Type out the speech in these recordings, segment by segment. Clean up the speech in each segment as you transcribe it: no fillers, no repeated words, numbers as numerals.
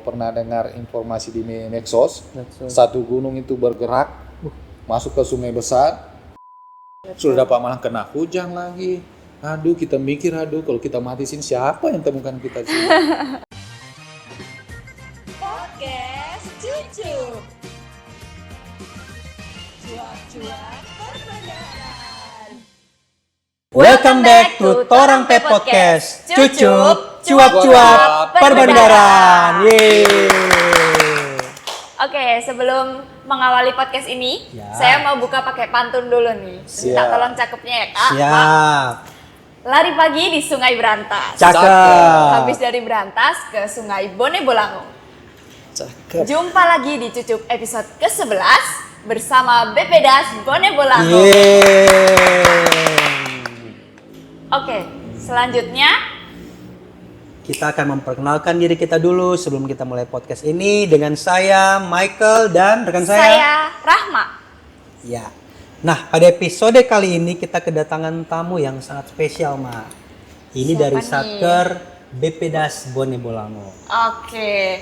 pernah dengar informasi di medsos, satu gunung itu bergerak masuk ke sungai besar, sudah dapat malah kena hujan lagi. Aduh, kita mikir, kalau kita mati sini siapa yang temukan kita sini? Podcast Cucu. Cuap-cuap perbendaharaan. Welcome back to Torang Pet Podcast. Cucup, cuap-cuap, perbendaharaan. Yeay. Oke, sebelum mengawali podcast ini, Ya. saya mau buka pakai pantun dulu nih. Minta Siap. tolong cakepnya ya, Kak. Siap. Lari pagi di Sungai Berantas. Cakep. Habis dari Berantas ke Sungai Bone Bolango. Cakep. Jumpa lagi di Cucup episode ke-11 bersama BPDAS Bone Bolango. Yeay. Oke, selanjutnya Kita akan memperkenalkan diri kita dulu sebelum kita mulai podcast ini dengan saya, Michael, dan rekan saya Rahma. Ya. Nah, pada episode kali ini kita kedatangan tamu yang sangat spesial, Ma. Ini Siapa dari nih? Satker BPDAS Bone Bolango. Oke,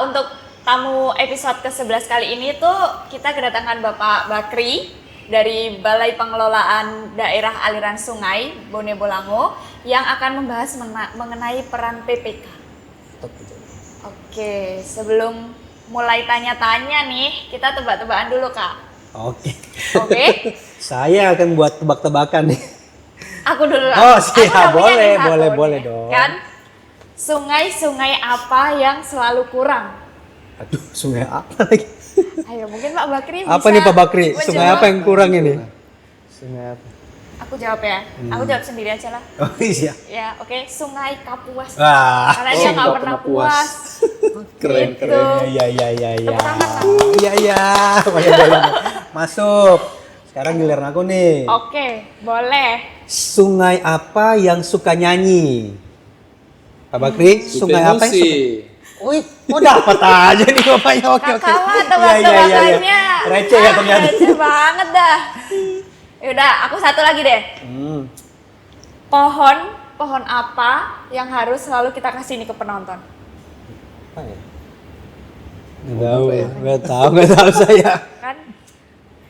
untuk tamu episode ke-11 kali ini tuh kita kedatangan Bapak Bakri dari Balai Pengelolaan Daerah Aliran Sungai Bone Bolango yang akan membahas mengenai peran PPK. Oke, sebelum mulai tanya-tanya nih, kita tebak-tebakan dulu, Kak. Oke. Oke? Saya akan buat tebak-tebakan nih. Aku dulu. Oh, Aku siap. udah punya nih Boleh, satu boleh nih, dong. Kan? Sungai-sungai apa yang selalu kurang? Aduh, sungai apa lagi? Ayo, mungkin Pak Bakri Apa bisa nih Pak Bakri? Sungai menjawab. apa yang kurang ini? Sungai apa? Aku jawab ya. Aku jawab sendiri aja lah. Oh iya. Ya, oke. Sungai Kapuas. Wah. Karena dia nggak pernah puas. Keren, Gitu. keren. Iya. Tepuk tangan, Pak. Iya. Boleh. Masuk. Sekarang giliran aku nih. Oke, boleh. Sungai apa yang suka nyanyi? Pak Bakri, sungai apa yang suka? Wih, dapat aja nih bapaknya. Oke. Kakak mah Iya. tebak-tebakannya. Receh ya ternyata. Receh banget dah. Yaudah, aku satu lagi deh. Pohon apa yang harus selalu kita kasih nih ke penonton? Apa ya? Nggak tahu saya. Kan?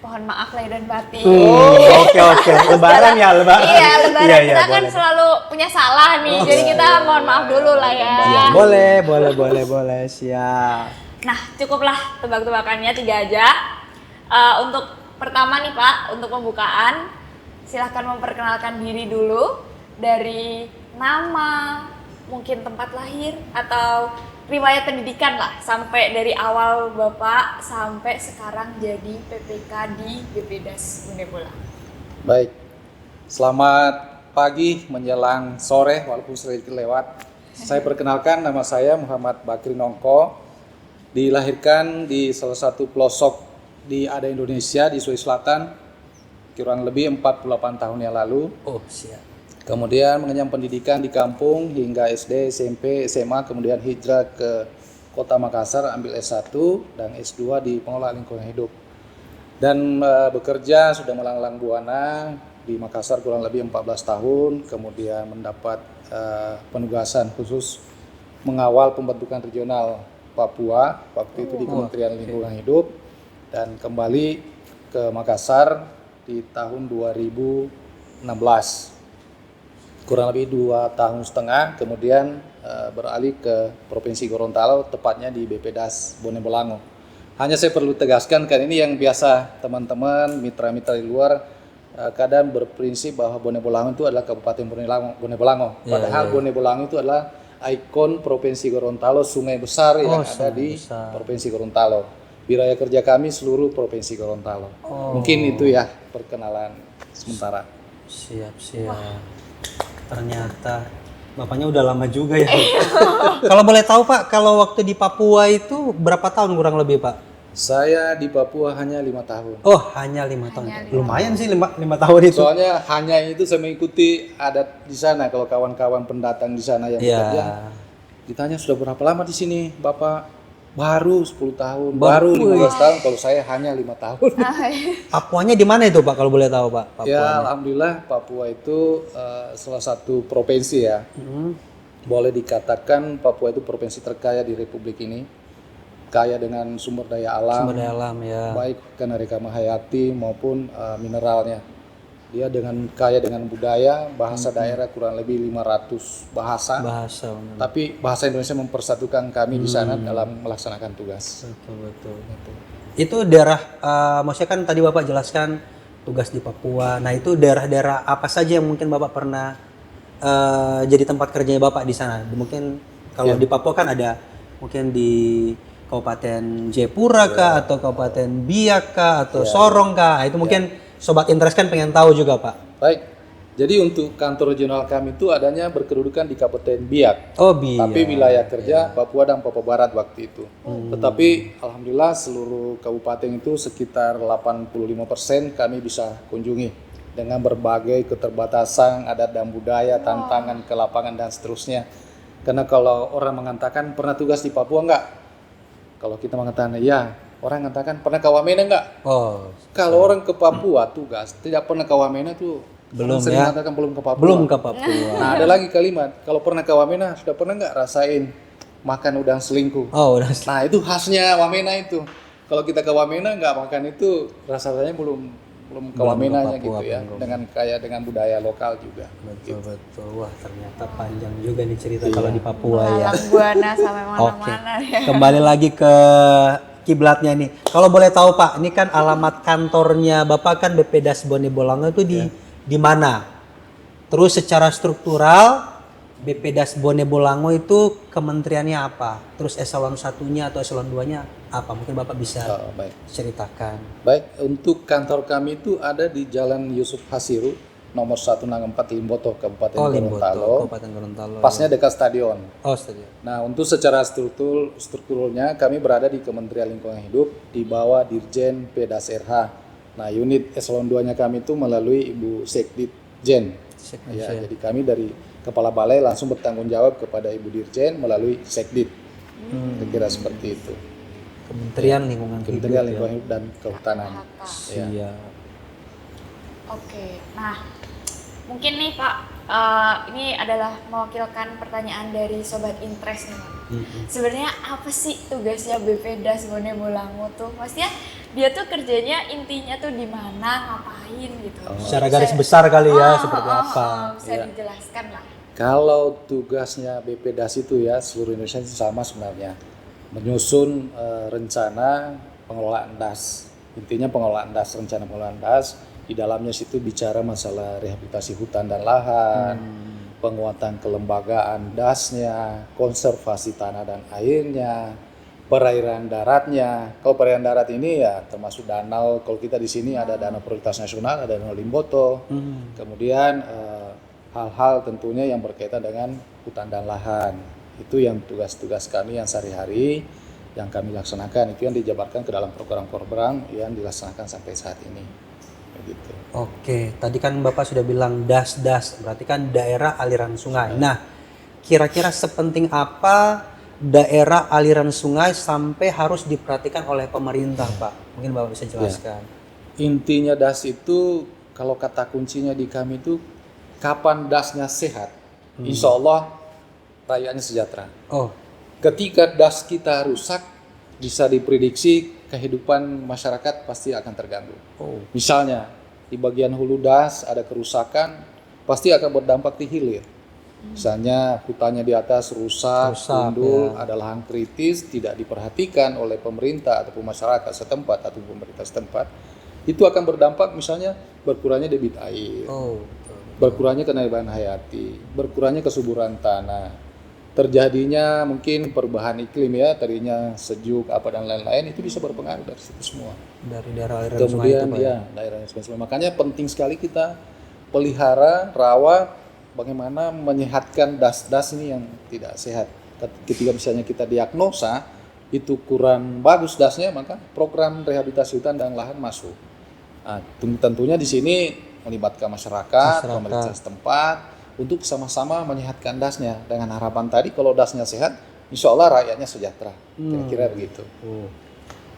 Pohon maaf lahir dan batin. Oke. Lebaran ya, lebaran. Iya, lebaran Iya, kita kan boleh. selalu punya salah nih. Jadi kita mohon maaf dulu lah ya. Iya, boleh, siap. Nah, cukuplah tebak-tebakannya 3 aja. Untuk pertama nih Pak, untuk pembukaan, silahkan memperkenalkan diri dulu dari nama, mungkin tempat lahir, atau riwayat pendidikan lah, sampai dari awal Bapak sampai sekarang jadi PPK di BPDAS Bone Bolango. Baik, selamat pagi menjelang sore walaupun sedikit lewat. Saya perkenalkan, nama saya Muhammad Bakri Nongko, dilahirkan di salah satu pelosok di Ada Indonesia di Sulawesi Selatan kurang lebih 48 tahun yang lalu. Oh, siap. Kemudian mengenyam pendidikan di kampung hingga SD, SMP, SMA, kemudian hijrah ke Kota Makassar ambil S1 dan S2 di pengelolaan lingkungan hidup. Dan bekerja sudah melanglang buana di Makassar kurang lebih 14 tahun, kemudian mendapat penugasan khusus mengawal pembentukan regional Papua waktu itu di Kementerian Lingkungan Hidup, dan kembali ke Makassar di tahun 2016. Kurang lebih 2,5 tahun, kemudian beralih ke Provinsi Gorontalo, tepatnya di BPDAS Bone Bolango. Hanya saya perlu tegaskan, kan ini yang biasa teman-teman, mitra-mitra di luar kadang berprinsip bahwa Bone Bolango itu adalah Kabupaten Bone Bolango. Padahal Bone Bolango itu adalah ikon Provinsi Gorontalo, sungai besar yang ada di Provinsi Gorontalo. Wilayah kerja kami seluruh Provinsi Gorontalo. Mungkin itu ya perkenalan sementara. Siap. Ternyata bapaknya udah lama juga ya. Kalau boleh tahu Pak, kalau waktu di Papua itu berapa tahun kurang lebih Pak? Saya di Papua hanya 5 tahun. Oh, hanya 5 tahun. Hanya 5 Lumayan sih 5 tahun itu. Soalnya hanya itu saya mengikuti adat di sana. Kalau kawan-kawan pendatang di sana yang bekerja, ditanya sudah berapa lama di sini, Bapak? Baru 10 tahun, baru 15 tahun. Kalau saya hanya 5 tahun. Papuanya di mana itu Pak kalau boleh tahu Pak? Ya, alhamdulillah Papua itu salah satu provinsi ya. boleh dikatakan Papua itu provinsi terkaya di Republik ini, kaya dengan sumber daya alam, Sumber daya alam ya. baik keanekaragaman hayati maupun mineralnya. Dia kaya dengan budaya, bahasa daerah kurang lebih 500 bahasa. Bahasa. Benar. Tapi bahasa Indonesia mempersatukan kami di sana dalam melaksanakan tugas. Betul. Itu daerah, maksudnya kan tadi Bapak jelaskan tugas di Papua. Nah itu daerah-daerah apa saja yang mungkin Bapak pernah jadi tempat kerjanya Bapak di sana? Mungkin kalau di Papua kan ada mungkin di Kabupaten Jayapura kah, atau Kabupaten Biak kah, atau Sorong kah? Nah, itu mungkin Sobat Interest kan pengen tahu juga Pak. Baik, jadi untuk kantor regional kami itu adanya berkedudukan di Kabupaten Biak. Oh Biak. Tapi wilayah kerja Papua dan Papua Barat waktu itu. Tetapi alhamdulillah seluruh kabupaten itu sekitar 85% kami bisa kunjungi dengan berbagai keterbatasan adat dan budaya, tantangan ke lapangan dan seterusnya. Karena kalau orang mengatakan pernah tugas di Papua enggak? Kalau kita mengatakan ya, orang mengatakan pernah ke Wamena enggak? Oh, Kalau orang ke Papua tugas tidak pernah ke Wamena tuh Belum sering ya. mengatakan belum ke Papua. belum ke Papua. Nah, ada lagi kalimat, kalau pernah ke Wamena, sudah pernah nggak rasain makan udang selingkuh? Oh, udah. Nah, itu khasnya Wamena itu. Kalau kita ke Wamena nggak makan itu, rasanya belum ke Wamenanya Papua, gitu ya. belum. Dengan kaya dengan budaya lokal juga. Betul. Wah, ternyata panjang juga nih cerita kalau di Papua ya. Malang Buana sampai Oke. mana-mana ya. Kembali lagi ke kiblatnya nih. Kalau boleh tahu Pak, ini kan alamat kantornya Bapak kan BPDAS Bone Bolango itu di mana? Terus secara struktural BPDAS Bone Bolango itu kementeriannya apa? Terus eselon 1-nya atau eselon 2-nya apa? Mungkin Bapak bisa Oh, baik. ceritakan. Baik, untuk kantor kami itu ada di Jalan Yusuf Hasiru, nomor 164 Limboto, Kabupaten Limboto, Gorontalo. Kabupaten Gorontalo. Pasnya dekat stadion. Oh, stadion. Nah, untuk secara strukturalnya kami berada di Kementerian Lingkungan Hidup di bawah Dirjen PDAS RH. Nah, unit eselon 2-nya kami itu melalui Ibu Sekdit Jen. Ya, jadi kami dari Kepala Balai langsung bertanggung jawab kepada Ibu Dirjen melalui Sekdit. Kira-kira seperti itu. Kementerian Lingkungan Kementerian Hidup. Lingkungan Hidup dan Kehutanan. Ya. Iya. Oke, nah mungkin nih Pak, ini adalah mewakilkan pertanyaan dari Sobat Interest nih Pak. Sebenarnya apa sih tugasnya BPDAS Bone Bolango tuh? Maksudnya dia tuh kerjanya intinya tuh di mana, ngapain gitu? Secara garis besar kali ya, seperti apa? Bisa dijelaskan lah. Kalau tugasnya BPDAS itu ya seluruh Indonesia itu sama sebenarnya. Menyusun rencana pengelolaan DAS. Intinya pengelolaan DAS, rencana pengelolaan DAS. Di dalamnya situ bicara masalah rehabilitasi hutan dan lahan, penguatan kelembagaan DAS-nya, konservasi tanah dan airnya, perairan daratnya. Kalau perairan darat ini ya termasuk danau. Kalau kita di sini ada danau prioritas nasional, ada danau Limboto. Kemudian hal-hal tentunya yang berkaitan dengan hutan dan lahan. Itu yang tugas-tugas kami yang sehari-hari yang kami laksanakan. Itu yang dijabarkan ke dalam program-program yang dilaksanakan sampai saat ini. Begitu. Oke, tadi kan Bapak sudah bilang DAS, berarti kan daerah aliran sungai. Nah, kira-kira sepenting apa daerah aliran sungai sampai harus diperhatikan oleh pemerintah, Pak? Mungkin Bapak bisa jelaskan. Intinya DAS itu, kalau kata kuncinya di kami itu, kapan DAS-nya sehat, insya Allah rakyatnya sejahtera. Oh, Ketika DAS kita rusak, bisa diprediksi kehidupan masyarakat pasti akan terganggu. Misalnya di bagian hulu DAS ada kerusakan, pasti akan berdampak di hilir. Misalnya hutannya di atas rusak, gundul, ada lahan kritis tidak diperhatikan oleh pemerintah ataupun masyarakat setempat atau pemerintah setempat, itu akan berdampak misalnya berkurangnya debit air, berkurangnya keanekaragaman hayati, berkurangnya kesuburan tanah. Terjadinya mungkin perubahan iklim ya, tadinya sejuk apa dan lain-lain, itu bisa berpengaruh dari situ semua. dari daerah aliran Kemudian sungai itu, Pak. ya daerah sungai. Makanya penting sekali kita pelihara, rawat, bagaimana menyehatkan das-das ini yang tidak sehat. Ketika misalnya kita diagnosa itu kurang bagus dasnya, maka program rehabilitasi hutan dan lahan masuk. Nah, tentunya di sini melibatkan masyarakat, pemerintah setempat, untuk sama-sama menyehatkan dasnya dengan harapan tadi kalau dasnya sehat, insya Allah rakyatnya sejahtera. Kira-kira begitu.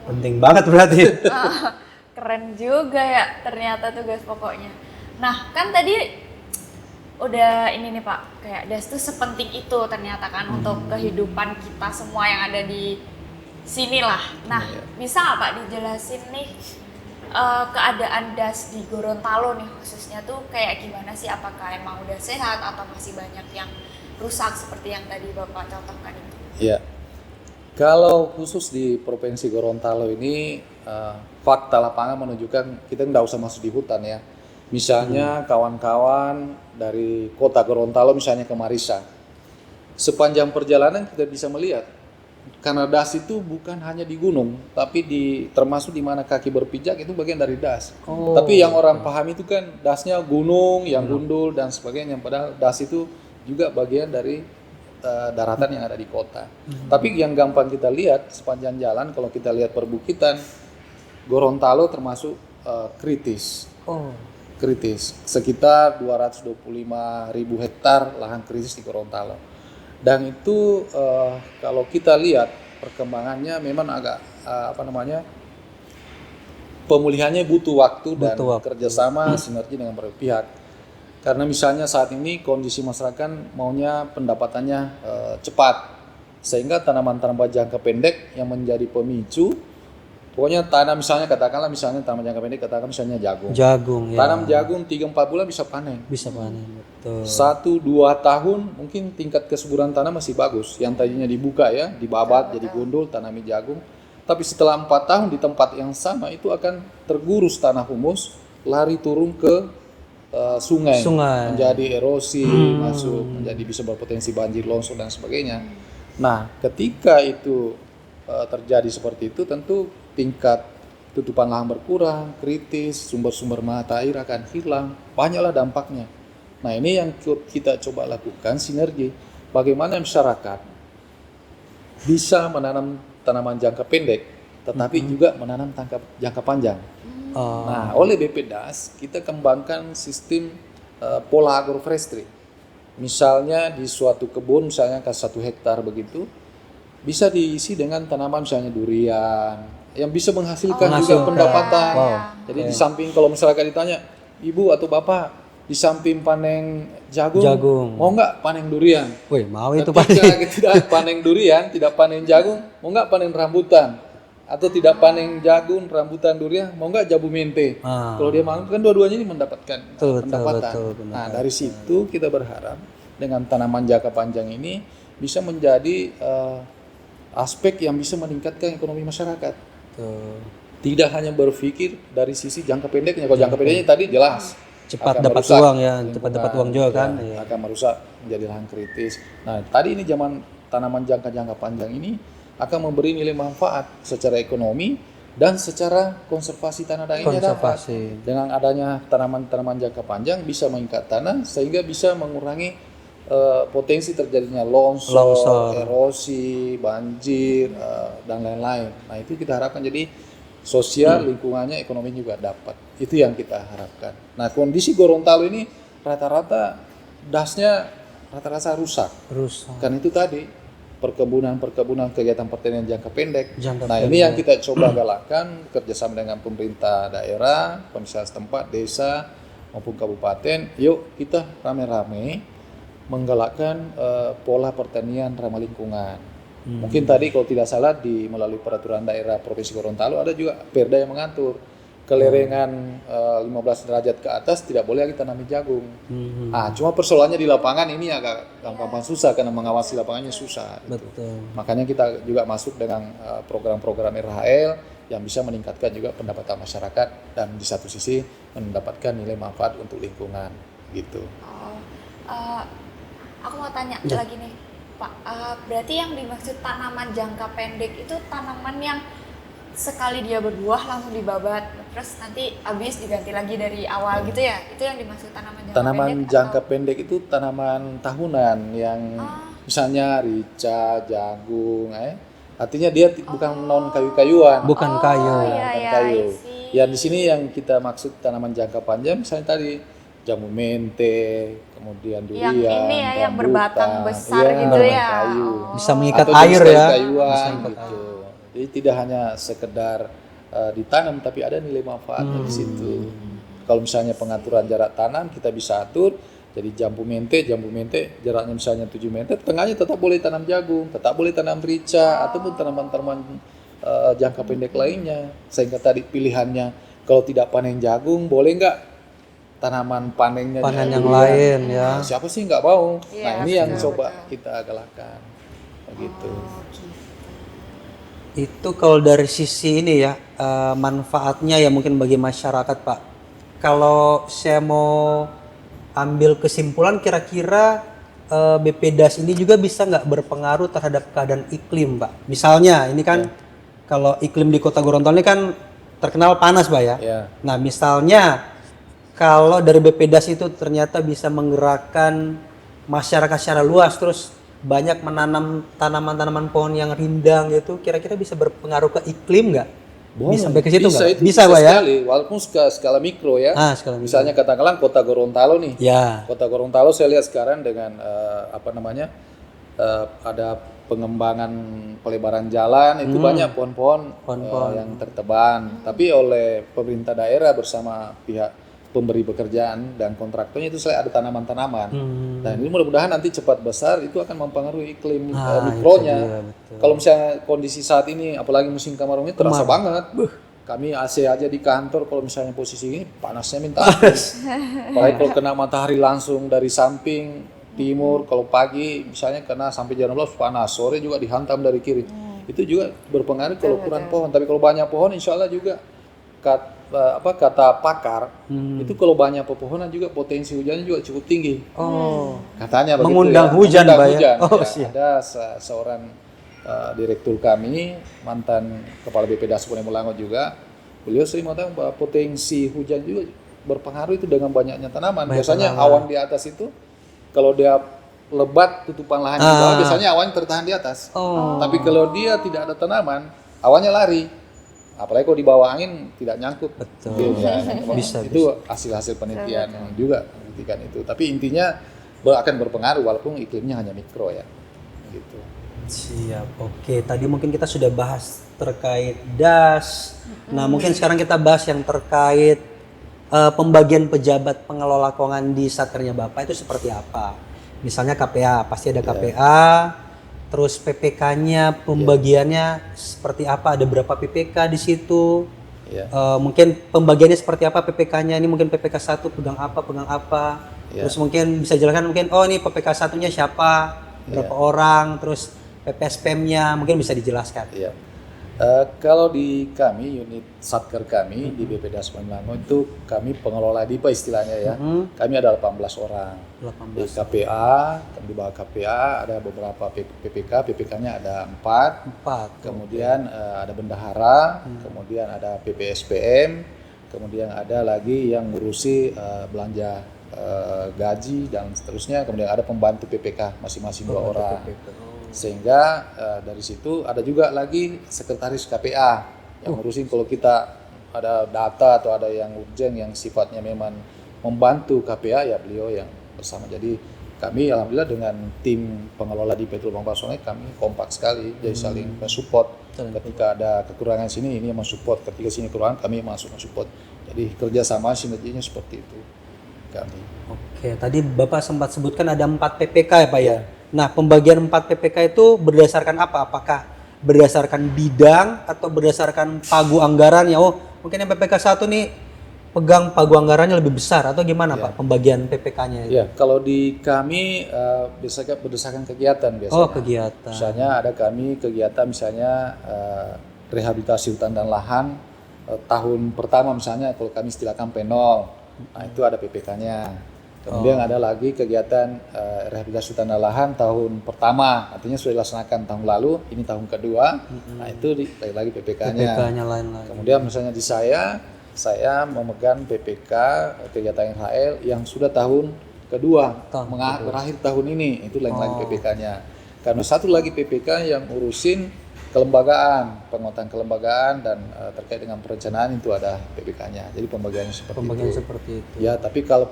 Penting banget berarti. Keren juga ya ternyata tugas pokoknya. Nah kan tadi udah ini nih Pak, kayak das tuh sepenting itu ternyata kan untuk kehidupan kita semua yang ada di sini lah. Nah, Iya. bisa nggak Pak dijelasin nih keadaan das di Gorontalo nih khususnya tuh kayak gimana sih? Apakah emang udah sehat atau masih banyak yang rusak seperti yang tadi Bapak contohkan itu? Iya. Kalau khusus di Provinsi Gorontalo ini, fakta lapangan menunjukkan kita nggak usah masuk di hutan ya. Misalnya kawan-kawan dari kota Gorontalo misalnya ke Marisa, sepanjang perjalanan kita bisa melihat karena das itu bukan hanya di gunung, tapi termasuk di mana kaki berpijak itu bagian dari das. Oh. Tapi yang orang pahami itu kan dasnya gunung, yang gundul dan sebagainya. Padahal das itu juga bagian dari daratan yang ada di kota. Tapi yang gampang kita lihat sepanjang jalan, kalau kita lihat perbukitan, Gorontalo termasuk kritis. Oh. Kritis, sekitar 225.000 hektar lahan kritis di Gorontalo. Dan itu kalau kita lihat perkembangannya memang agak pemulihannya butuh waktu dan Butuh waktu. kerjasama sinergi dengan berbagai pihak. Karena misalnya saat ini kondisi masyarakat maunya pendapatannya cepat, sehingga tanaman-tanaman jangka pendek yang menjadi pemicu, pokoknya tanam misalnya katakanlah tanaman jangka pendek katakan misalnya jagung. Jagung ya. Tanam jagung 3-4 bulan bisa panen. Bisa panen, betul. 1-2 tahun mungkin tingkat kesuburan tanah masih bagus. Yang tadinya dibuka ya, dibabat jadi gundul, tanami jagung. Tapi setelah 4 tahun di tempat yang sama itu akan tergurus tanah humus, lari turun ke sungai, menjadi erosi, masuk menjadi bisa berpotensi banjir, longsor dan sebagainya. Nah, ketika itu terjadi seperti itu, tentu tingkat tutupan lahan berkurang, kritis, sumber-sumber mata air akan hilang, banyaklah dampaknya. Nah, ini yang kita coba lakukan sinergi. Bagaimana masyarakat bisa menanam tanaman jangka pendek, tetapi juga menanam jangka panjang. Nah, oleh BPDAS kita kembangkan sistem pola agroforestry. Misalnya di suatu kebun, misalnya 1 hektar begitu, bisa diisi dengan tanaman misalnya durian, yang bisa menghasilkan juga pendapatan. Jadi di samping kalau masyarakat ditanya, ibu atau bapak, di samping panen jagung. Mau nggak panen durian? Wih, mau itu Ketika Pak. tidak panen durian, tidak panen jagung, mau nggak panen rambutan? Atau tidak panen jagung, rambutan, durian, mau nggak jabu mente? Kalau dia mau, kan dua-duanya ini mendapatkan pendapatan. betul. Nah, dari situ kita berharap dengan tanaman jangka panjang ini bisa menjadi aspek yang bisa meningkatkan ekonomi masyarakat. Tuh. Tidak hanya berpikir dari sisi jangka pendeknya. Kalau jangka pendeknya tadi jelas Cepat akan dapat merusak uang ya, lingkungan, cepat dapat uang juga kan. ya, akan merusak menjadi lahan kritis. Nah, tadi ini zaman tanaman jangka panjang ini akan memberi nilai manfaat secara ekonomi dan secara konservasi tanah dan airnya dapat. Dengan adanya tanaman-tanaman jangka panjang bisa mengikat tanah sehingga bisa mengurangi potensi terjadinya longsor, erosi, banjir dan lain-lain. Nah, itu kita harapkan jadi sosial, lingkungannya, ekonomi juga dapat. Itu yang kita harapkan. Nah, kondisi Gorontalo ini rata-rata dasnya rata-rata rusak. Kan itu tadi perkebunan kegiatan pertanian jangka pendek. Ini yang kita coba galakkan kerjasama dengan pemerintah daerah, pemerintah setempat, desa maupun kabupaten. Yuk kita rame-rame menggalakkan pola pertanian ramah lingkungan. Mungkin tadi kalau tidak salah melalui peraturan daerah Provinsi Gorontalo ada juga perda yang mengatur kelerengan 15 derajat ke atas tidak boleh lagi tanami jagung. Cuma persoalannya di lapangan ini agak gampang susah karena mengawasi lapangannya susah. Betul. Makanya kita juga masuk dengan program-program RHL yang bisa meningkatkan juga pendapatan masyarakat dan di satu sisi mendapatkan nilai manfaat untuk lingkungan gitu. Aku mau tanya lagi nih Pak, berarti yang dimaksud tanaman jangka pendek itu tanaman yang sekali dia berbuah langsung dibabat, terus nanti habis diganti lagi dari awal gitu ya? Itu yang dimaksud tanaman jangka pendek? Tanaman jangka pendek itu tanaman tahunan yang misalnya rica, jagung, artinya dia bukan non kayu-kayuan. Bukan kayu. Kayu. Ya di sini yang kita maksud tanaman jangka panjang misalnya tadi jamu mente, kemudian durian, yang ini ya, yang berbatang besar gitu ya. Kayu. Bisa mengikat atau air ya. Kayuan gitu. Jadi tidak hanya sekedar ditanam tapi ada nilai manfaatnya di situ. Kalau misalnya pengaturan jarak tanam kita bisa atur Jadi jambu mente jaraknya misalnya 7 meter, tengahnya tetap boleh tanam jagung, tetap boleh tanam rica ataupun tanaman-tanaman jangka pendek lainnya. Sehingga tadi pilihannya kalau tidak panen jagung, boleh nggak tanaman panennya Panen di yang durian? lain ya. Nah, siapa sih nggak mau? Iya, Nah ini yang betul, coba betul. kita galakkan, begitu. Itu kalau dari sisi ini ya, manfaatnya ya mungkin bagi masyarakat Pak. Kalau saya mau ambil kesimpulan kira-kira BPDAS ini juga bisa nggak berpengaruh terhadap keadaan iklim Pak? Misalnya ini kan kalau iklim di Kota Gorontalo ini kan terkenal panas Pak ya. Ya. Nah misalnya kalau dari BPDAS itu ternyata bisa menggerakkan masyarakat secara luas terus banyak menanam tanaman-tanaman pohon yang rindang gitu, kira-kira bisa berpengaruh ke iklim nggak? Bisa sampai ke situ bisa nggak? itu Bisa Pak ya? sekali, walaupun skala mikro ya. Sekali lagi. Misalnya katakanlah Kota Gorontalo nih. Ya. Kota Gorontalo saya lihat sekarang dengan ada pengembangan pelebaran jalan itu banyak pohon-pohon yang tertebang. Tapi oleh pemerintah daerah bersama pihak pemberi pekerjaan dan kontraktornya itu saya ada tanaman-tanaman. Dan ini mudah-mudahan nanti cepat besar itu akan mempengaruhi iklim mikronya. Itu dia, betul. Kalau misalnya kondisi saat ini apalagi musim kemarau ini terasa banget. Kami AC aja di kantor kalau misalnya posisi ini panasnya minta ampun. Apalagi kalau kena matahari langsung dari samping timur, kalau pagi misalnya kena sampai jam 12 panas, sore juga dihantam dari kiri. Itu juga berpengaruh kalau kurang pohon. Tapi kalau banyak pohon insya Allah juga kata pakar itu kalau banyak pepohonan juga potensi hujannya juga cukup tinggi. Katanya begitu Mengundang ya. hujan, Mengundang Pak ya? hujan. Oh, Ya, siap. ada seorang direktur kami, mantan kepala BPDAS Suponemo Langot juga, beliau sering mengatakan bahwa potensi hujan juga berpengaruh itu dengan banyaknya tanaman. Biasanya awan di atas itu kalau dia lebat tutupan lahan di bawah, biasanya awan tertahan di atas. Tapi kalau dia tidak ada tanaman, awannya lari. Apalagi kalau di bawah angin tidak nyangkut. Betul. Bisa, itu hasil-hasil penelitian yang juga membuktikan itu. Tapi intinya akan berpengaruh walaupun iklimnya hanya mikro ya. Gitu. Siap. Oke, tadi mungkin kita sudah bahas terkait DAS. Nah, mungkin sekarang kita bahas yang terkait pembagian pejabat pengelola keuangan di satkernya Bapak itu seperti apa? Misalnya KPA, pasti ada KPA. Terus PPK-nya pembagiannya seperti apa? Ada berapa PPK di situ? Mungkin pembagiannya seperti apa PPK-nya? Ini mungkin PPK 1 pegang apa? Terus mungkin bisa jelaskan mungkin ini PPK 1-nya siapa? Berapa orang? Terus PPSPM-nya mungkin bisa dijelaskan. Iya. Kalau di kami unit satker kami di BPDAS Suponemo Langot itu kami pengelola DIPA istilahnya ya. Kami ada 18 orang. Di KPA, di bawah KPA ada beberapa PPK-nya ada 4. Kemudian ada bendahara, kemudian ada PPSPM, kemudian ada lagi yang ngurusi belanja gaji dan seterusnya, kemudian ada pembantu PPK masing-masing 2 orang. Sehingga dari situ ada juga lagi sekretaris KPA yang ngurusin kalau kita ada data atau ada yang urgent yang sifatnya memang membantu KPA ya beliau yang bersama. Jadi kami alhamdulillah dengan tim pengelola di Petrol Bang Pasongai kami kompak sekali, jadi saling support. Ketika ada kekurangan sini ini yang mensupport, ketika sini kekurangan kami masuk mensupport. Jadi kerjasama sinerginya seperti itu kami. Oke, tadi Bapak sempat sebutkan ada 4 PPK ya Pak ya? Nah, pembagian 4 PPK itu berdasarkan apa? Apakah berdasarkan bidang atau berdasarkan pagu anggarannya? Oh, mungkin yang PPK 1 nih pegang pagu anggarannya lebih besar atau gimana Pak pembagian PPK-nya? Ya, kalau di kami biasanya berdasarkan kegiatan biasanya. Oh, kegiatan. Misalnya ada kami kegiatan misalnya rehabilitasi hutan dan lahan tahun pertama misalnya kalau kami istilahkan P0. Nah, itu ada PPK-nya. Kemudian ada lagi kegiatan rehabilitasi hutan dan lahan tahun pertama, artinya sudah dilaksanakan tahun lalu, ini tahun kedua. Nah, itu lagi PPK-nya. PPK-nya lain-lain. Kemudian misalnya di saya memegang PPK kegiatan NHL yang sudah tahun kedua, berakhir tahun ini, itu lain lagi PPK-nya. Karena satu lagi PPK yang urusin kelembagaan, penguatan kelembagaan dan terkait dengan perencanaan itu ada PPK-nya. Jadi pembagiannya seperti itu. Ya, tapi kalau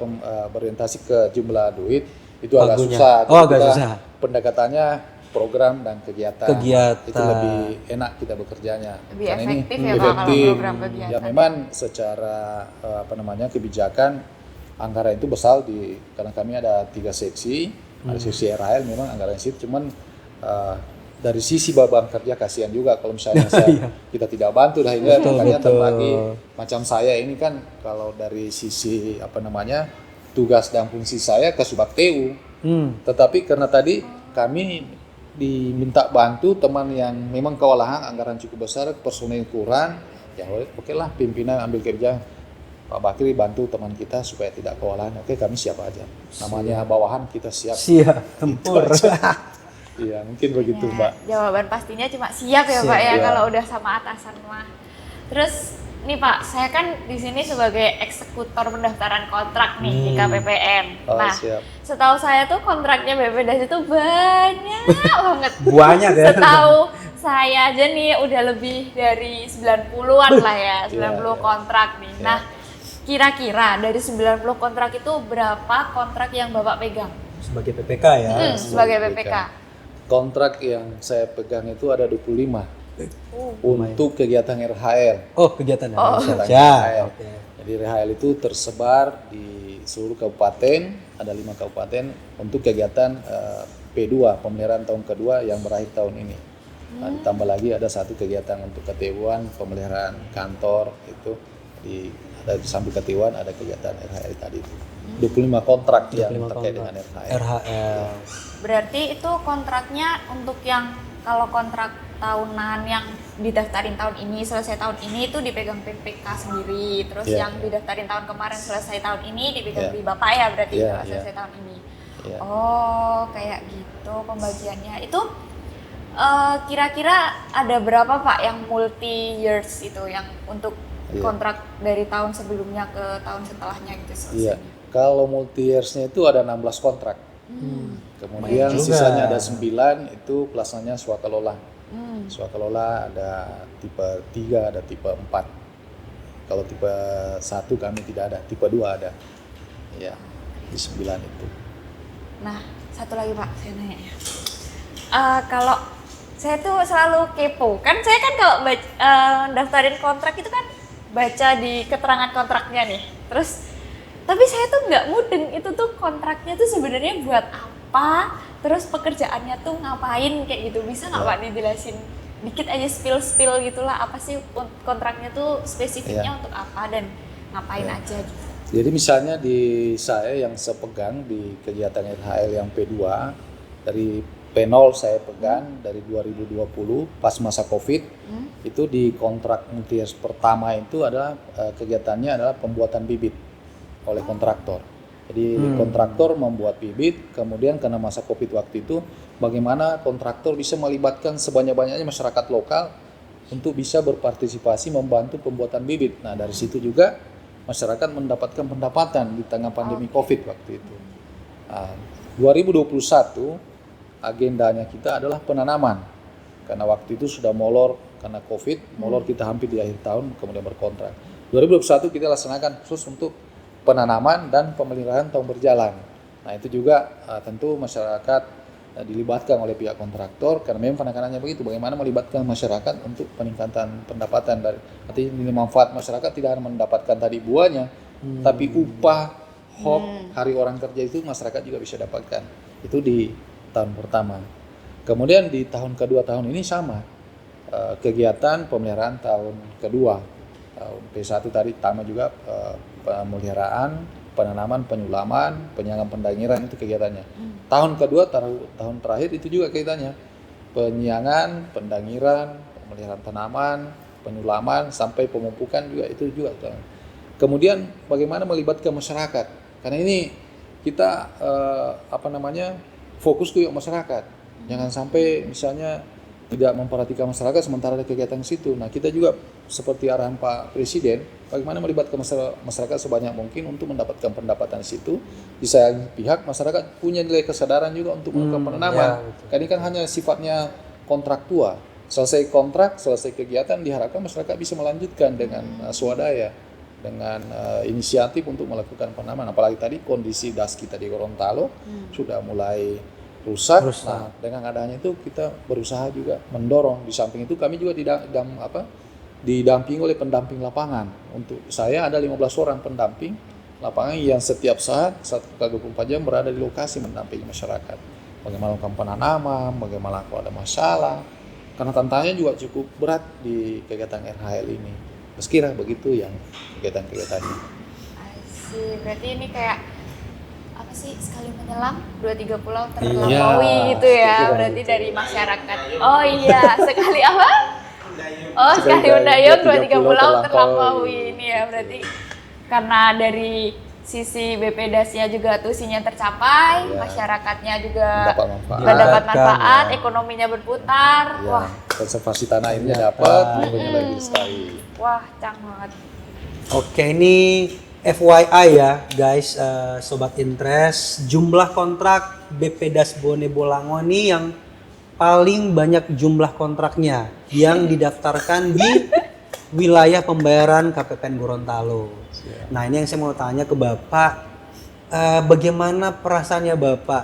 berorientasi ke jumlah duit itu agak susah. Agak susah. Pendekatannya program dan kegiatan. Itu lebih enak kita bekerjanya. Lebih karena efektif ini ya Pak kalau efektif. program kegiatan. Ya memang secara kebijakan anggaran itu besar karena kami ada 3 seksi, ada seksi RHL memang anggaran situ, cuman dari sisi beban kerja kasihan juga kalau misalnya kita tidak bantu dah hingga makanya terbagi macam saya ini kan kalau dari sisi tugas dan fungsi saya ke Subak TU. Tetapi karena tadi kami diminta bantu teman yang memang kewalahan, anggaran cukup besar, personil kurang, ya oke lah pimpinan ambil kerja. Pak Bakri bantu teman kita supaya tidak kewalahan. Oke, kami siap aja. Namanya bawahan kita siap. Siap, tempur. Iya, mungkin begitu, Ya, Mbak. jawaban pastinya cuma siap ya, Siap, Pak ya, iya. kalau udah sama atasan mah. Terus nih Pak, saya kan di sini sebagai eksekutor pendaftaran kontrak nih di KPPN. Oh, Nah, siap. setahu saya tuh kontraknya BPDAS itu banyak banget. Banyak ya. Setahu saya aja nih udah lebih dari 90-an lah ya, 90 Iya. kontrak nih. Iya. Nah, kira-kira dari 90 kontrak itu berapa kontrak yang Bapak pegang? Sebagai PPK ya. Sebagai PPK. Kontrak yang saya pegang itu ada 25 lumayan. untuk kegiatan RHL. Oh, kegiatan ya. Oh. Siap, Kegiatan siap. RHL. Oke. Jadi RHL itu tersebar di seluruh kabupaten, ada 5 kabupaten untuk kegiatan P2, pemeliharaan tahun kedua yang berakhir tahun ini. Nah, ditambah lagi ada 1 kegiatan untuk KT1, pemeliharaan kantor itu ada di samping KT1 ada kegiatan RHL tadi itu. 25 kontrak yang 25 terkait kontrak. dengan RHL. RHL. Berarti itu kontraknya untuk yang kalau kontrak tahunan yang didaftarin tahun ini selesai tahun ini itu dipegang PPK sendiri, terus Iya. yang didaftarin tahun kemarin selesai tahun ini dipegang Iya. di Bapak ya berarti Iya, kalau iya. selesai tahun ini. Iya. Oh, kayak gitu pembagiannya. Itu kira-kira ada berapa Pak yang multi years itu yang untuk Iya. kontrak dari tahun sebelumnya ke tahun setelahnya gitu Iya. selesainya? Kalau multi years-nya itu ada 16 kontrak. Kemudian Lumayan juga. sisanya ada 9 itu pelaksanaannya swakalola. Hmm. Swakalola ada tipe 3, ada tipe 4. Kalau tipe 1 kami tidak ada, tipe 2 ada. Ya, di 9 itu. Nah, satu lagi Pak, saya nanya ya. Kalau saya tuh selalu kepo, kan saya kan kalau daftarin kontrak itu kan baca di keterangan kontraknya nih. Tapi saya tuh nggak mudeng itu tuh kontraknya tuh sebenarnya buat apa, terus pekerjaannya tuh ngapain kayak gitu. Bisa nggak Pak dijelasin dikit aja spill gitulah, apa sih kontraknya tuh spesifiknya untuk apa dan ngapain aja gitu. Jadi misalnya di saya yang saya pegang di kegiatan RHL yang P2 dari P0 saya pegang dari 2020 pas masa Covid itu di kontrak multi years pertama itu adalah kegiatannya adalah pembuatan bibit oleh kontraktor. Jadi kontraktor membuat bibit, kemudian karena masa Covid waktu itu bagaimana kontraktor bisa melibatkan sebanyak-banyaknya masyarakat lokal untuk bisa berpartisipasi membantu pembuatan bibit. Nah, dari situ juga masyarakat mendapatkan pendapatan di tengah pandemi Covid waktu itu. Nah, 2021 agendanya kita adalah penanaman. Karena waktu itu sudah molor karena Covid, molor kita hampir di akhir tahun kemudian berkontrak. 2021 kita laksanakan khusus untuk penanaman dan pemeliharaan tahun berjalan. Nah, itu juga tentu masyarakat dilibatkan oleh pihak kontraktor karena memang penekanannya begitu, bagaimana melibatkan masyarakat untuk peningkatan pendapatan dari artinya nilai manfaat masyarakat tidak hanya mendapatkan tadi buahnya tapi upah hari orang kerja itu masyarakat juga bisa dapatkan. Itu di tahun pertama. Kemudian di tahun kedua tahun ini sama kegiatan pemeliharaan tahun kedua. Tahun P1 tadi pertama juga pemeliharaan, penanaman, penyulaman, penyiangan pendangiran itu kegiatannya. Tahun kedua, tahun terakhir itu juga kegiatannya. Penyiangan, pendangiran, pemeliharaan tanaman, penyulaman, sampai pemupukan juga itu juga. Kemudian bagaimana melibatkan masyarakat? Karena ini kita fokus ke masyarakat. Jangan sampai misalnya tidak memperhatikan masyarakat sementara ada kegiatan di situ. Nah, kita juga seperti arahan Pak Presiden, bagaimana melibatkan masyarakat sebanyak mungkin untuk mendapatkan pendapatan di situ. Di sayang pihak masyarakat punya nilai kesadaran juga untuk melakukan penanaman. Karena ini kan hanya sifatnya kontraktua. Selesai kontrak, selesai kegiatan diharapkan masyarakat bisa melanjutkan dengan swadaya, dengan inisiatif untuk melakukan penanaman. Apalagi tadi kondisi das kita di Gorontalo sudah mulai rusak. Nah, dengan adanya itu kita berusaha juga mendorong. Di samping itu kami juga didampingi oleh pendamping lapangan. Untuk saya ada 15 orang pendamping lapangan yang setiap saat 1x24 jam berada di lokasi mendampingi masyarakat. Bagaimana melakukan penanaman, bagaimana kalau ada masalah. Karena tantangannya juga cukup berat di kegiatan RHL ini. Sekira begitu yang kegiatan-kegiatannya. Berarti ini kayak apa sih, sekali menyelam 2-3 pulau terlampaui gitu ya, berarti dari masyarakat. Oh iya, sekali apa? Oh, sekali mendayung 2-3 pulau terlampaui ini ya, berarti karena dari sisi BPDAS-nya juga tusinya tercapai, masyarakatnya juga mendapat manfaat, ekonominya berputar. Wah, konservasi tanah ini dapat, lingkungan lebih lestari. Wah, cang banget. Oke, ini FYI ya guys, Sobat Interest, jumlah kontrak BPDAS Bone Bolango ini yang paling banyak jumlah kontraknya yang didaftarkan di wilayah pembayaran KPPN Gorontalo. Nah, ini yang saya mau tanya ke Bapak, bagaimana perasaannya Bapak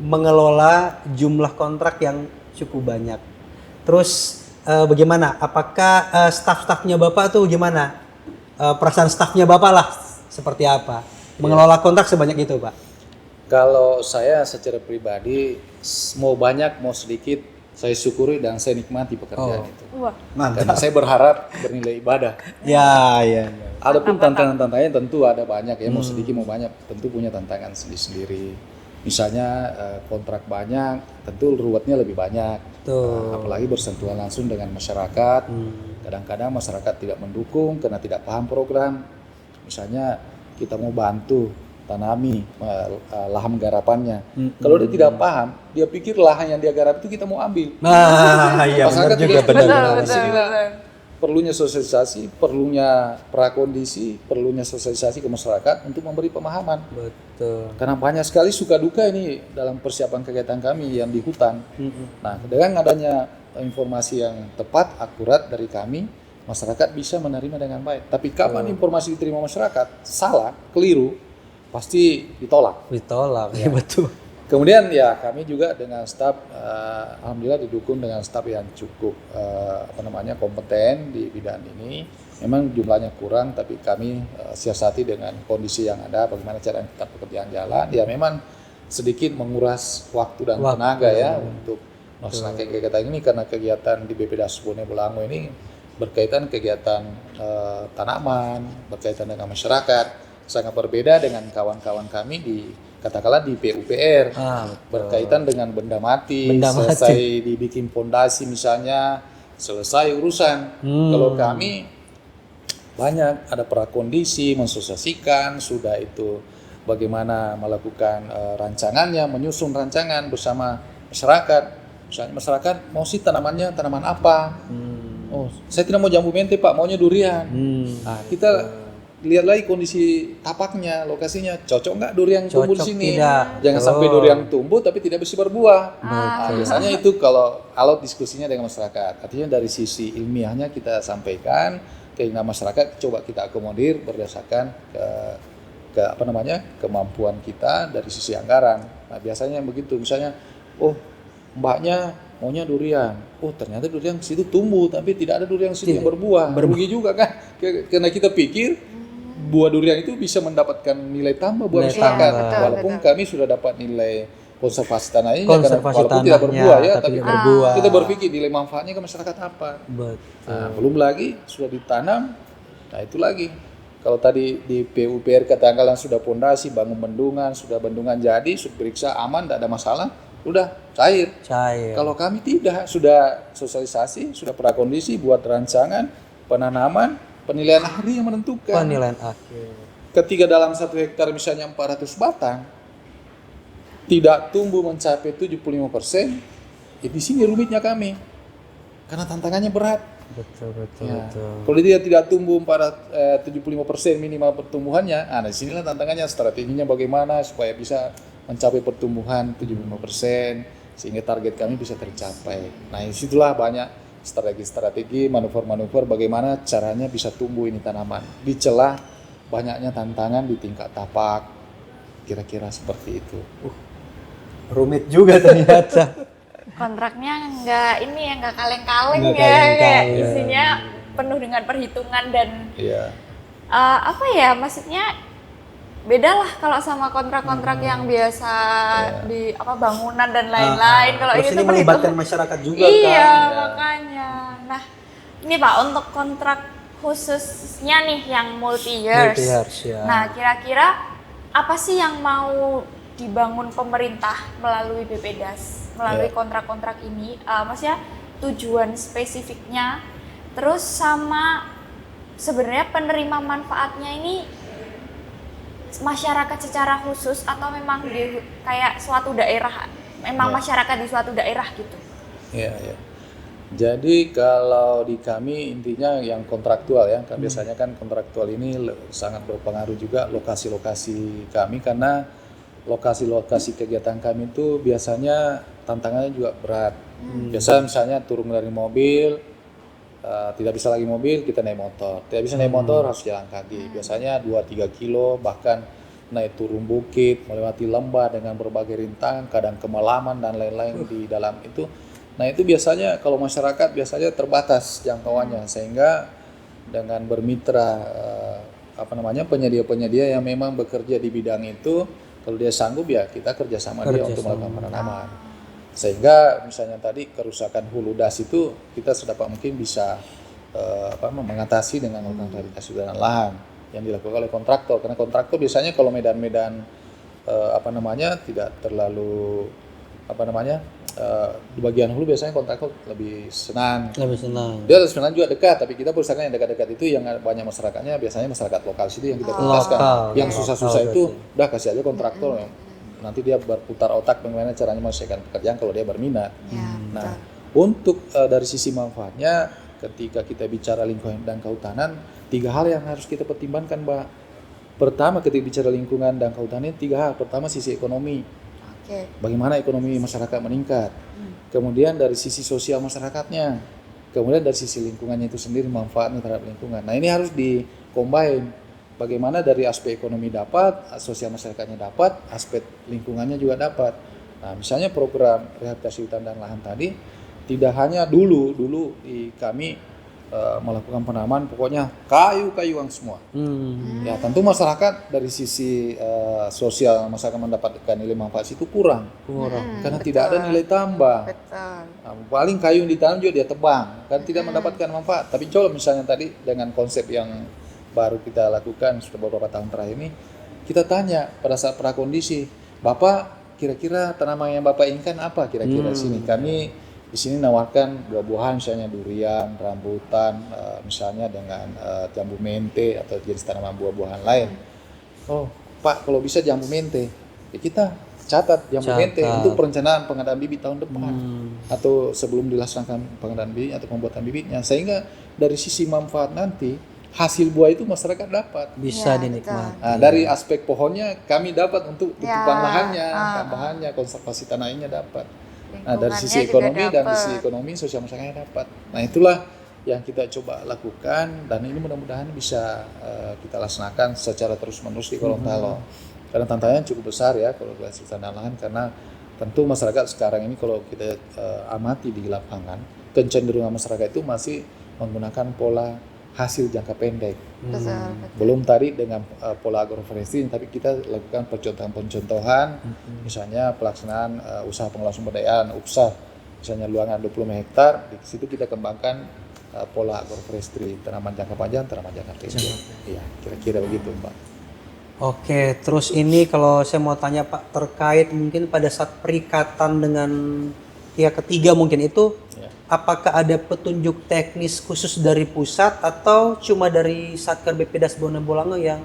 mengelola jumlah kontrak yang cukup banyak? Terus bagaimana? Apakah staf-stafnya Bapak tuh gimana? Perasaan stafnya Bapak lah seperti apa? Mengelola kontrak sebanyak itu, Pak? Kalau saya secara pribadi, mau banyak mau sedikit, saya syukuri dan saya nikmati pekerjaan itu. Wah, Karena saya berharap bernilai ibadah. Ya. Adapun tantangan-tantangannya tentu ada banyak ya, mau sedikit mau banyak tentu punya tantangan sendiri-sendiri. Misalnya kontrak banyak, tentu ruwetnya lebih banyak. Apalagi bersentuhan langsung dengan masyarakat. Kadang-kadang masyarakat tidak mendukung karena tidak paham program. Misalnya kita mau bantu tanami lahan garapannya. Kalau dia tidak paham, dia pikir lahan yang dia garap itu kita mau ambil. Nah, iya benar juga, benar. Perlunya sosialisasi, perlunya prakondisi, perlunya sosialisasi ke masyarakat untuk memberi pemahaman. Betul. Karena banyak sekali suka duka ini dalam persiapan kegiatan kami yang di hutan. Nah, dengan adanya informasi yang tepat, akurat dari kami, masyarakat bisa menerima dengan baik. Tapi kapan informasi diterima masyarakat salah, keliru, pasti ditolak. Ya betul. Kemudian ya kami juga dengan staf, alhamdulillah didukung dengan staf yang cukup kompeten di bidang ini. Memang jumlahnya kurang, tapi kami siasati dengan kondisi yang ada, bagaimana cara kita pekerjaan jalan. Ya memang sedikit menguras waktu dan tenaga ya untuk melaksanakan kegiatan ini, karena kegiatan di BPDAS Bone Bolango ini berkaitan kegiatan tanaman, berkaitan dengan masyarakat, sangat berbeda dengan kawan-kawan kami di katakanlah di PUPR, berkaitan dengan benda mati, selesai dibikin fondasi misalnya, selesai urusan. Kalau kami banyak ada prakondisi, mensosiasikan, sudah itu bagaimana melakukan rancangannya, menyusun rancangan bersama masyarakat. Misalnya masyarakat mau sih tanamannya tanaman apa? Oh, saya tidak mau jambu mente Pak, maunya durian. Nah, kita lihat lagi kondisi tapaknya, lokasinya, cocok nggak durian tumbuh di sini? Jangan sampai durian tumbuh tapi tidak bisa berbuah. Nah, biasanya itu kalau alat diskusinya dengan masyarakat. Artinya dari sisi ilmiahnya kita sampaikan, keinginan masyarakat coba kita akomodir berdasarkan kemampuan kita dari sisi anggaran. Nah, biasanya begitu. Misalnya, oh mbaknya maunya durian. Oh ternyata durian situ tumbuh tapi tidak ada durian situ yang berbuah. Rugi juga kan? Karena kita pikir buah durian itu bisa mendapatkan nilai tambah buat masyarakat. Walaupun kami sudah dapat nilai konservasi tanahnya, walaupun tidak berbuah ya, tapi berbuah. Kita berpikir nilai manfaatnya ke masyarakat apa. Nah, belum lagi sudah ditanam. Nah itu lagi. Kalau tadi di PUPR katakanlah sudah pondasi, bangun bendungan, sudah bendungan jadi, sudah periksa aman, tidak ada masalah, udah cair. Kalau kami tidak, sudah sosialisasi, sudah prakondisi, buat rancangan, penanaman, penilaian ahli yang menentukan. Penilaian akhir. Ketika dalam 1 hektar misalnya 400 batang, tidak tumbuh mencapai 75%, di sini rumitnya kami. Karena tantangannya berat. Betul. Kalau dia tidak tumbuh 75% minimal pertumbuhannya, nah disinilah tantangannya, strateginya bagaimana supaya bisa mencapai pertumbuhan 75%, sehingga target kami bisa tercapai. Nah disitulah banyak strategi-strategi, manuver-manuver bagaimana caranya bisa tumbuh ini tanaman. Di celah banyaknya tantangan di tingkat tapak, kira-kira seperti itu. Rumit juga ternyata. Kontraknya nggak kaleng-kaleng ya, kayak isinya penuh dengan perhitungan dan maksudnya beda lah kalau sama kontrak-kontrak yang biasa di apa bangunan dan lain-lain. Kalau Terus itu ini kan melibatkan itu. masyarakat juga Iya, kan. makanya. Nah, ini Pak untuk kontrak khususnya nih yang multi years. Multi-years, ya. Nah, kira-kira apa sih yang mau dibangun pemerintah melalui BPDAS, melalui Ya. kontrak-kontrak ini? Maksudnya tujuan spesifiknya, terus sama sebenarnya penerima manfaatnya ini masyarakat secara khusus atau memang di kayak suatu daerah, memang Ya. masyarakat di suatu daerah gitu. Iya, iya. Jadi kalau di kami intinya yang kontraktual ya, kan biasanya kan kontraktual ini sangat berpengaruh juga lokasi-lokasi kami karena lokasi-lokasi kegiatan kami itu biasanya tantangannya juga berat. Biasa misalnya turun dari mobil, tidak bisa lagi mobil, kita naik motor. Tidak bisa naik motor, harus jalan kaki. Biasanya 2-3 kilo, bahkan naik turun bukit, melewati lembah dengan berbagai rintangan, kadang kemalaman dan lain-lain di dalam itu. Nah itu biasanya kalau masyarakat biasanya terbatas jangkauannya, sehingga dengan bermitra penyedia-penyedia yang memang bekerja di bidang itu, kalau dia sanggup ya kita kerjasama dia untuk melakukan penanaman. Sehingga misalnya tadi kerusakan hulu das itu kita sedapat mungkin bisa mengatasi dengan melakukan klarifikasi hutan dan lahan yang dilakukan oleh kontraktor, karena kontraktor biasanya kalau medan-medan tidak terlalu di bagian hulu biasanya kontraktor lebih senang. Lebih senang. Dia sebenarnya juga dekat, tapi kita perusahaan yang dekat-dekat itu yang banyak masyarakatnya biasanya masyarakat lokal situ yang kita prioritaskan. Lokal, Yang ya. susah-susah Lokal itu berarti. udah kasih aja kontraktor. Nanti dia berputar otak bagaimana caranya menyelesaikan pekerjaan kalau dia berminat. Ya, Nah, untuk dari sisi manfaatnya, ketika kita bicara lingkungan dan kehutanan, 3 hal yang harus kita pertimbangkan, Mbak. Pertama, ketika bicara lingkungan dan kehutanan, 3 hal. Pertama, sisi ekonomi. Oke. Bagaimana ekonomi masyarakat meningkat. Kemudian dari sisi sosial masyarakatnya. Kemudian dari sisi lingkungannya itu sendiri, manfaatnya terhadap lingkungan. Nah, ini harus di-combine. Bagaimana dari aspek ekonomi dapat, sosial masyarakatnya dapat, aspek lingkungannya juga dapat. Nah, misalnya program rehabilitasi hutan dan lahan tadi, tidak hanya dulu di kami melakukan penanaman pokoknya kayu-kayuan semua. Ya tentu masyarakat dari sisi sosial masyarakat mendapatkan nilai manfaat itu kurang karena tidak ada nilai tambah. Betul. Nah, paling kayu yang ditanam juga dia tebang kan tidak mendapatkan manfaat. Tapi coba misalnya tadi dengan konsep yang baru kita lakukan sudah beberapa tahun terakhir ini, kita tanya pada saat prakondisi, Bapak kira-kira tanaman yang Bapak inginkan apa kira-kira sini? Kami di sini nawarkan buah-buahan misalnya durian, rambutan, misalnya dengan jambu mente atau jenis tanaman buah-buahan lain. Oh, Pak, kalau bisa jambu mente, ya kita catat jambu mente untuk perencanaan pengadaan bibit tahun depan atau sebelum dilaksanakan pengadaan bibit atau pembuatan bibitnya, sehingga dari sisi manfaat nanti hasil buah itu masyarakat dapat. Bisa Ya, dinikmati. Nah, dari aspek pohonnya kami dapat untuk tutupan Ya, lahannya, tambahannya, konservasi tanahnya dapat. Nah, dari Lingkungannya sisi juga ekonomi dan dapet. sisi ekonomi sosial masyarakatnya dapat. Nah, itulah yang kita coba lakukan dan ini mudah-mudahan bisa kita laksanakan secara terus-menerus di Gorontalo. Karena tantangannya cukup besar ya kalau rehabilitasi hutan dan lahan, karena tentu masyarakat sekarang ini kalau kita amati di lapangan, kecenderungan masyarakat itu masih menggunakan pola hasil jangka pendek. Betul. Belum tadi dengan pola agroforestry, tapi kita lakukan pencontohan, misalnya pelaksanaan usaha pengelolaan sumber daya UPSA, misalnya luangan 20 hektar, di situ kita kembangkan pola agroforestry, tanaman jangka panjang, tanaman jangka pendek. Iya, kira-kira begitu, Pak. Oke, terus ini kalau saya mau tanya Pak terkait mungkin pada saat perikatan dengan pihak ketiga mungkin itu Ya. apakah ada petunjuk teknis khusus dari pusat atau cuma dari Satker BPDAS Bonebolanga yang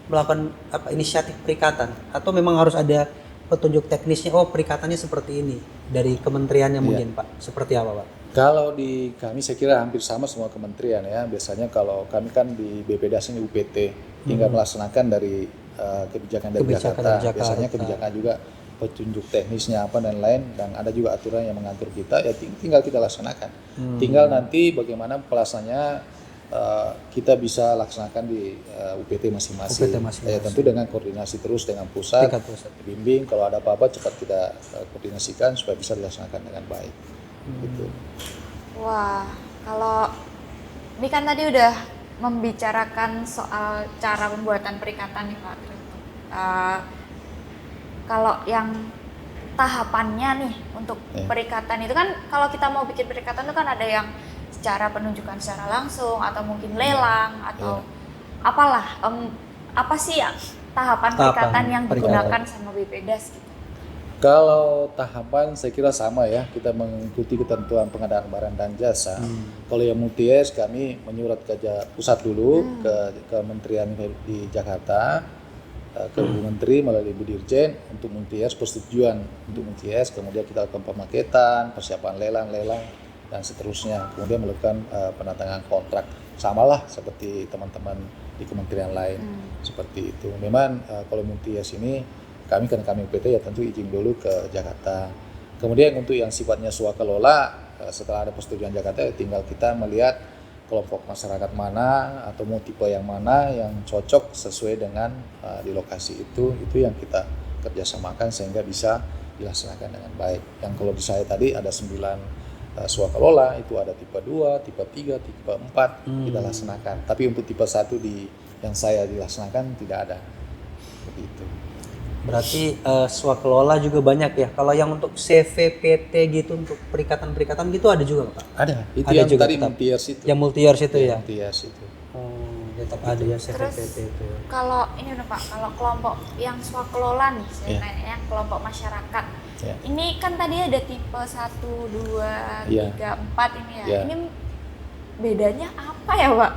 melakukan inisiatif perikatan atau memang harus ada petunjuk teknisnya, oh perikatannya seperti ini dari kementeriannya mungkin Pak, seperti apa Pak? Kalau di kami saya kira hampir sama semua kementerian ya. Biasanya kalau kami kan di BPDAS ini UPT, tinggal melaksanakan dari kebijakan dari Jakarta. Biasanya kebijakan juga petunjuk teknisnya apa dan lain, dan ada juga aturan yang mengatur kita, ya tinggal kita laksanakan. Tinggal nanti bagaimana pelaksanaannya kita bisa laksanakan di UPT masing-masing. Ya tentu dengan koordinasi terus dengan pusat, bimbing kalau ada apa-apa cepat kita koordinasikan supaya bisa dilaksanakan dengan baik. Gitu. Wah, kalau ini kan tadi udah membicarakan soal cara pembuatan perikatan nih Pak. Eh, kalau yang tahapannya nih untuk Iya. perikatan itu kan, kalau kita mau bikin perikatan itu kan ada yang secara penunjukan secara langsung atau mungkin lelang atau apalah, apa sih ya tahapan perikatan yang perikatan. digunakan sama BPDAS gitu. Kalau tahapan saya kira sama ya, kita mengikuti ketentuan pengadaan barang dan jasa. Kalau yang multi-yes kami menyurat ke pusat dulu ke Kementerian di Jakarta, ke Bu Menteri melalui Bu Dirjen untuk multi-yes persetujuan untuk multi-yes, kemudian kita lakukan pemaketan, persiapan lelang dan seterusnya. Kemudian melakukan penandatangan kontrak. Samalah seperti teman-teman di kementerian lain seperti itu. Memang kalau multi-yes ini kami UPT ya tentu izin dulu ke Jakarta. Kemudian untuk yang sifatnya swakelola, setelah ada persetujuan Jakarta ya tinggal kita melihat kelompok masyarakat mana atau mau tipe yang mana yang cocok sesuai dengan di lokasi itu yang kita kerjasamakan sehingga bisa dilaksanakan dengan baik. Yang kalau di saya tadi ada 9 swakelola, itu ada tipe 2, tipe 3, tipe 4 kita laksanakan. Tapi untuk tipe 1 yang saya dilaksanakan tidak ada. Begitu. Berarti swakelola juga banyak ya. Kalau yang untuk CVPT gitu untuk perikatan-perikatan gitu ada juga Pak? Ada. Itu Ada yang juga tadi tetap. multi-years itu. Yang multi-years itu ya? Multi-years itu. Oh, tetap ada ya CVPT itu. Kalau ini udah Pak, kalau kelompok yang swakelola nih, saya Iya. tanya yang kelompok masyarakat. Ya. Ini kan tadi ada tipe 1, 2, Iya. 3, 4 ini ya. Iya. Ini bedanya apa ya Pak?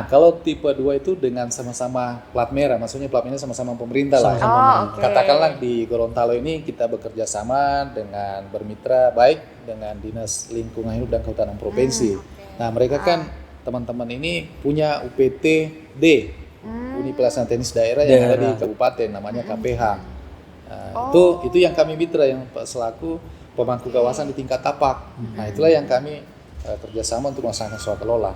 Kalau tipe 2 itu dengan sama-sama plat merah, maksudnya plat merah sama-sama pemerintah lah. Sama-sama Oh, oke. Katakanlah di Gorontalo ini kita bekerja sama dengan bermitra baik dengan Dinas Lingkungan Hidup dan Kehutanan Provinsi. Oke. Nah, mereka kan teman-teman ini punya UPT-D, Unit Pelaksana Teknis Daerah yang ada di kabupaten namanya KPH. Nah, itu yang kami mitra yang selaku pemangku kawasan di tingkat tapak. Nah, itulah yang kami kerjasama untuk melaksanakan swakelola.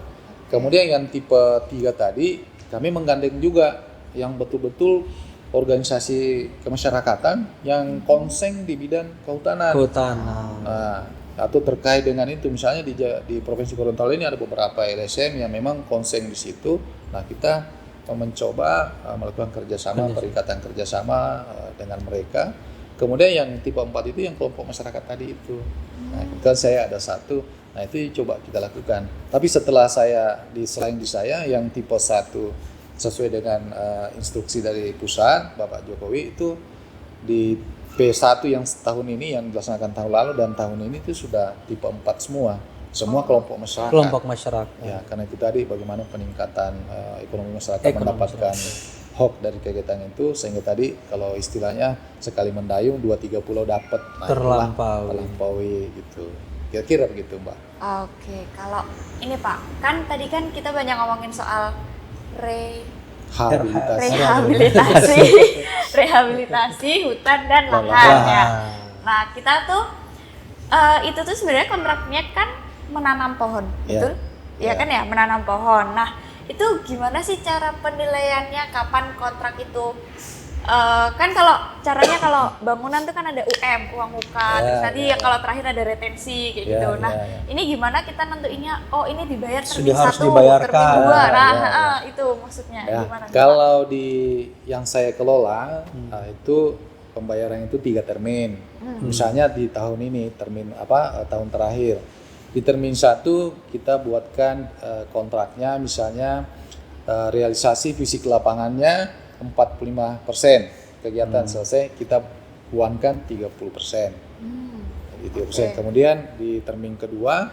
Kemudian yang tipe 3 tadi kami menggandeng juga yang betul-betul organisasi kemasyarakatan yang konsen di bidang kehutanan. Nah, atau terkait dengan itu misalnya di Provinsi Gorontalo ini ada beberapa LSM yang memang konsen di situ. Nah, kita mencoba melakukan perikatan kerjasama dengan mereka. Kemudian yang tipe 4 itu yang kelompok masyarakat tadi itu. Nah, kebetulan saya ada satu. Nah, itu coba kita lakukan. Tapi setelah selain di saya yang tipe 1 sesuai dengan instruksi dari pusat Bapak Jokowi itu di P1 yang setahun ini yang dilaksanakan tahun lalu dan tahun ini itu sudah tipe 4 semua kelompok masyarakat. Kelompok masyarakat. Ya, karena itu tadi bagaimana peningkatan ekonomi masyarakat mendapatkan hok dari kegiatan itu sehingga tadi kalau istilahnya sekali mendayung 2-3 pulau dapat. Nah, terlampaui gitu. Kira-kira begitu Mbak. Oke, kalau ini Pak, kan tadi kan kita banyak ngomongin soal rehabilitasi hutan dan lahan ya. Nah, kita tuh itu tuh sebenarnya kontraknya kan menanam pohon, betul? Ya kan ya, menanam pohon. Nah, itu gimana sih cara penilaiannya kapan kontrak itu? Kan kalau caranya kalau bangunan tuh kan ada uang muka, terus nanti kalau terakhir ada retensi kayak gitu. Nah, ini gimana kita nentuinnya? Oh, ini dibayar termin 1, termin 2. Nah, itu maksudnya gimana? Kalau yang saya kelola itu pembayaran itu 3 termin. Misalnya di tahun ini tahun terakhir. Di termin 1 kita buatkan kontraknya misalnya realisasi fisik lapangannya 45%, kegiatan selesai kita uangkan 30%. 30%. Kemudian di termin kedua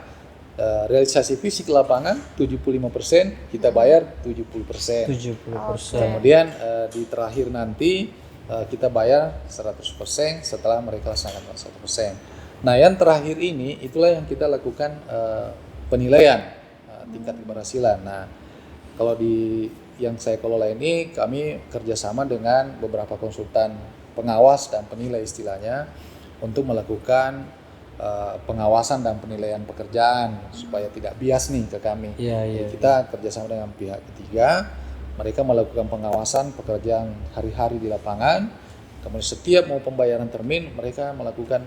realisasi fisik lapangan 75%, kita bayar 70%. 70%. Kemudian di terakhir nanti kita bayar 100% setelah mereka laksanakan 100%. Nah, yang terakhir ini itulah yang kita lakukan penilaian tingkat keberhasilan. Nah, kalau yang saya kelola ini kami kerjasama dengan beberapa konsultan pengawas dan penilai istilahnya untuk melakukan pengawasan dan penilaian pekerjaan supaya tidak bias nih ke kami. Jadi kita kerjasama dengan pihak ketiga, mereka melakukan pengawasan pekerjaan hari-hari di lapangan. Kemudian setiap mau pembayaran termin mereka melakukan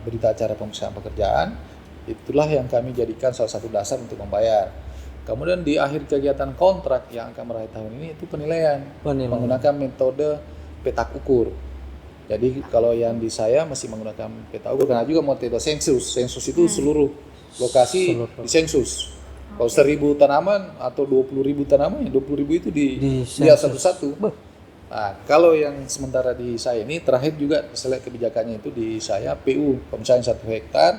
berita acara pemeriksaan pekerjaan. Itulah yang kami jadikan salah satu dasar untuk membayar. Kemudian di akhir kegiatan kontrak yang akan meraih tahun ini itu penilaian. Menggunakan metode petak ukur. Jadi kalau yang di saya masih menggunakan petak ukur karena juga metode sensus. Sensus itu seluruh lokasi di sensus. Kalau 1.000 tanaman atau 20.000 tanaman, ya 20.000 itu dilihat satu-satu. Nah, kalau yang sementara di saya ini terakhir juga saya lihat kebijakannya itu di saya PU. Kalau misalnya 1 hektar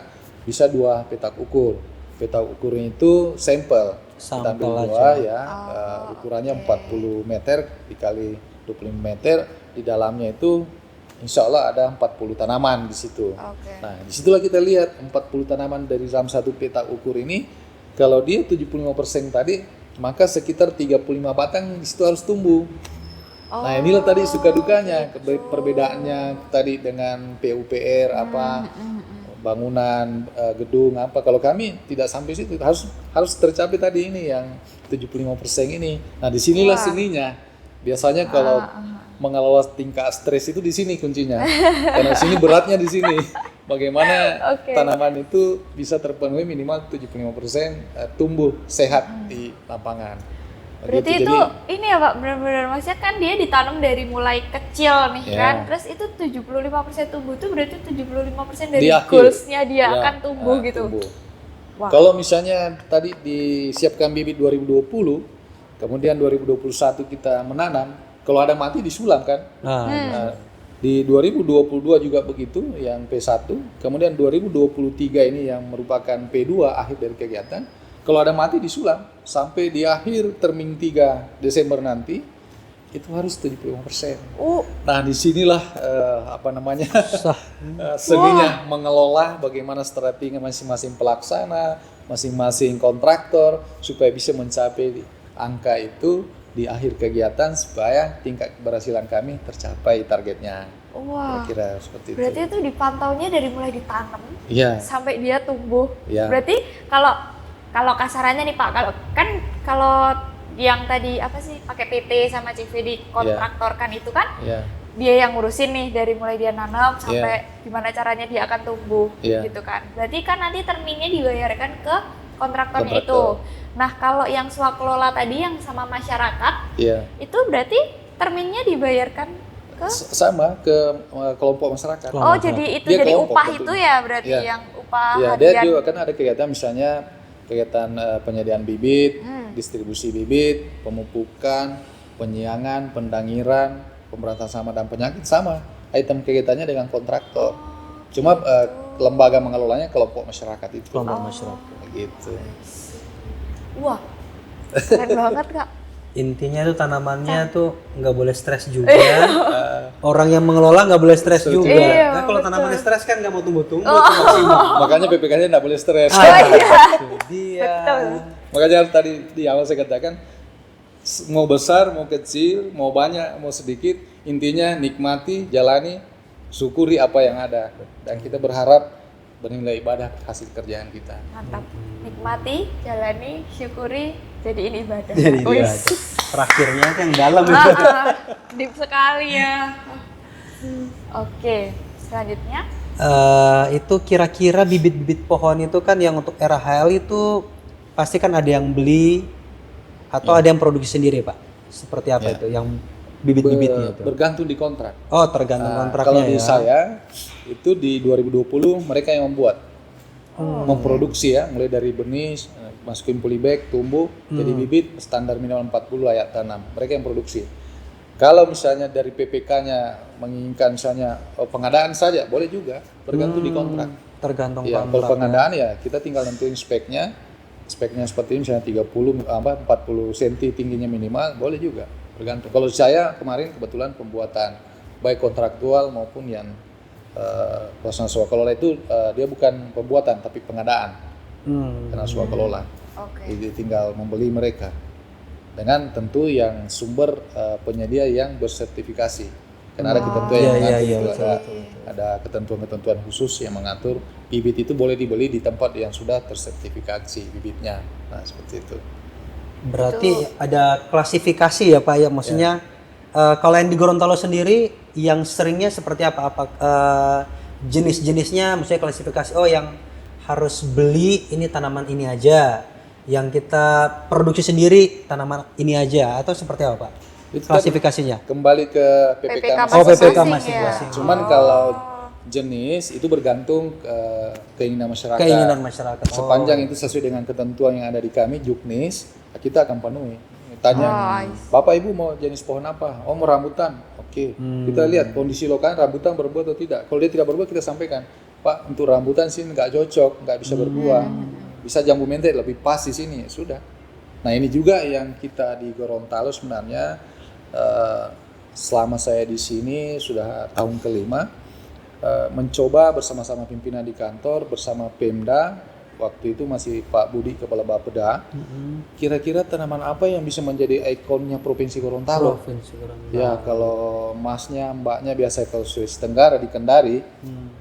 bisa 2 petak ukur. Petak ukurnya itu sampel. Kita ambil 2 ya, ukurannya 40 meter dikali 25 meter. Di dalamnya itu insya Allah ada 40 tanaman di situ. Nah, disitulah kita lihat 40 tanaman dari dalam 1 petak ukur ini. Kalau dia 75% tadi, maka sekitar 35 batang di situ harus tumbuh. Nah, inilah tadi suka dukanya, perbedaannya tadi dengan PUPR bangunan, gedung apa. Kalau kami tidak sampai situ, harus tercapai tadi ini yang 75% ini. Nah, disinilah seninya. Biasanya kalau mengelola tingkat stres itu di sini kuncinya. Karena sini beratnya di sini. Bagaimana tanaman itu bisa terpenuhi minimal 75% tumbuh sehat di lapangan. Berarti itu ini ya Pak, benar-benar maksudnya kan dia ditanam dari mulai kecil nih kan. Terus itu 75% tumbuh itu berarti 75% dari goals-nya dia akan tumbuh gitu. Wow. Kalau misalnya tadi disiapkan bibit 2020, kemudian 2021 kita menanam, kalau ada mati disulam kan. Di 2022 juga begitu yang P1, kemudian 2023 ini yang merupakan P2 akhir dari kegiatan. Kalau ada mati disulam sampai di akhir termin 3 Desember nanti itu harus 75%. Nah, disinilah seninya mengelola bagaimana strategi masing-masing pelaksana, masing-masing kontraktor supaya bisa mencapai angka itu di akhir kegiatan supaya tingkat keberhasilan kami tercapai targetnya. Kira-kira seperti itu. Berarti itu dipantaunya dari mulai ditanam sampai dia tumbuh. Berarti kalau kasarannya nih Pak, kalau yang tadi apa sih pakai PT sama CVD kontraktorkan itu kan dia yang ngurusin nih dari mulai dia nanam sampai gimana caranya dia akan tumbuh gitu kan. Berarti kan nanti terminnya dibayarkan ke kontraktornya itu. Nah, kalau yang swakelola tadi yang sama masyarakat, itu berarti terminnya dibayarkan ke sama ke kelompok masyarakat. Jadi itu dia jadi upah itu ya berarti yang upah harian. Dia juga kan ada kegiatan misalnya kegiatan penyediaan bibit, distribusi bibit, pemupukan, penyiangan, pendangiran, pemberantasan hama dan penyakit sama. Item kegiatannya dengan kontraktor. Cuma lembaga mengelolanya kelompok masyarakat itu. Kelompok masyarakat. Gitu. Wah, keren banget Kak. Intinya tuh tanamannya tuh nggak boleh stres juga. Orang yang mengelola nggak boleh stres juga. Nah, kalau tanamannya stres kan nggak mau tumbuh-tumbuh. Makanya PPK-nya nggak boleh stres. Makanya tadi di awal saya katakan mau besar, mau kecil, mau banyak, mau sedikit, intinya nikmati, jalani, syukuri apa yang ada. Dan kita berharap bernilai ibadah hasil kerjaan kita. Mantap. Nikmati, jalani, syukuri, jadiin ibadah. Jadi ibadah. Terakhirnya yang dalam itu. Deep sekali ya. Oke, selanjutnya. Itu kira-kira bibit-bibit pohon itu kan yang untuk RHL itu pasti kan ada yang beli atau ada yang produksi sendiri Pak? Seperti apa itu yang bibit-bibitnya itu? Bergantung di kontrak. Tergantung kontraknya. Kalau di saya itu di 2020 mereka yang membuat. Memproduksi ya, mulai dari benih, masukin polybag, tumbuh, jadi bibit, standar minimal 40 layak tanam. Mereka yang produksi. Kalau misalnya dari PPK-nya menginginkan misalnya pengadaan saja, boleh juga, bergantung di kontrak. Tergantung kontrak. Kalau pengadaan ya kita tinggal nentuin speknya seperti ini misalnya 40 cm tingginya minimal, boleh juga, bergantung. Kalau saya kemarin kebetulan pembuatan baik kontraktual maupun yang pelaksanaan swakelola itu dia bukan pembuatan tapi pengadaan karena swakelola. Jadi tinggal membeli mereka dengan tentu yang sumber penyedia yang bersertifikasi. Karena ada ketentuan yang mengatur, ada ketentuan-ketentuan khusus yang mengatur bibit itu boleh dibeli di tempat yang sudah tersertifikasi bibitnya. Nah, seperti itu. Berarti ada klasifikasi ya Pak ya, maksudnya kalau yang di Gorontalo sendiri yang seringnya seperti apa? Jenis-jenisnya, maksudnya klasifikasi. Yang harus beli ini tanaman ini aja, yang kita produksi sendiri tanaman ini aja, atau seperti apa Pak? Itu tadi, klasifikasinya? kembali ke PPK PPK Oh, PPK masing-masing masing-masing. ya. Cuman kalau jenis itu bergantung keinginan masyarakat. Keinginan masyarakat. Sepanjang itu sesuai dengan ketentuan yang ada di kami Juknis, kita akan penuhi. Tanya, Bapak Ibu mau jenis pohon apa? Oh, mau rambutan. Oke. Kita lihat kondisi lokal rambutan berbuah atau tidak. Kalau dia tidak berbuah, kita sampaikan, Pak, untuk rambutan sini nggak cocok, nggak bisa berbuah. Bisa jambu mente lebih pas di sini. Ya sudah. Nah, ini juga yang kita di Gorontalo sebenarnya selama saya di sini sudah tahun kelima, mencoba bersama-sama pimpinan di kantor, bersama Pemda, waktu itu masih Pak Budi Kepala Bapeda, kira-kira tanaman apa yang bisa menjadi ikonnya Provinsi Gorontalo? Ya, kalau masnya, mbaknya biasa kalau Sulawesi Tenggara di Kendari,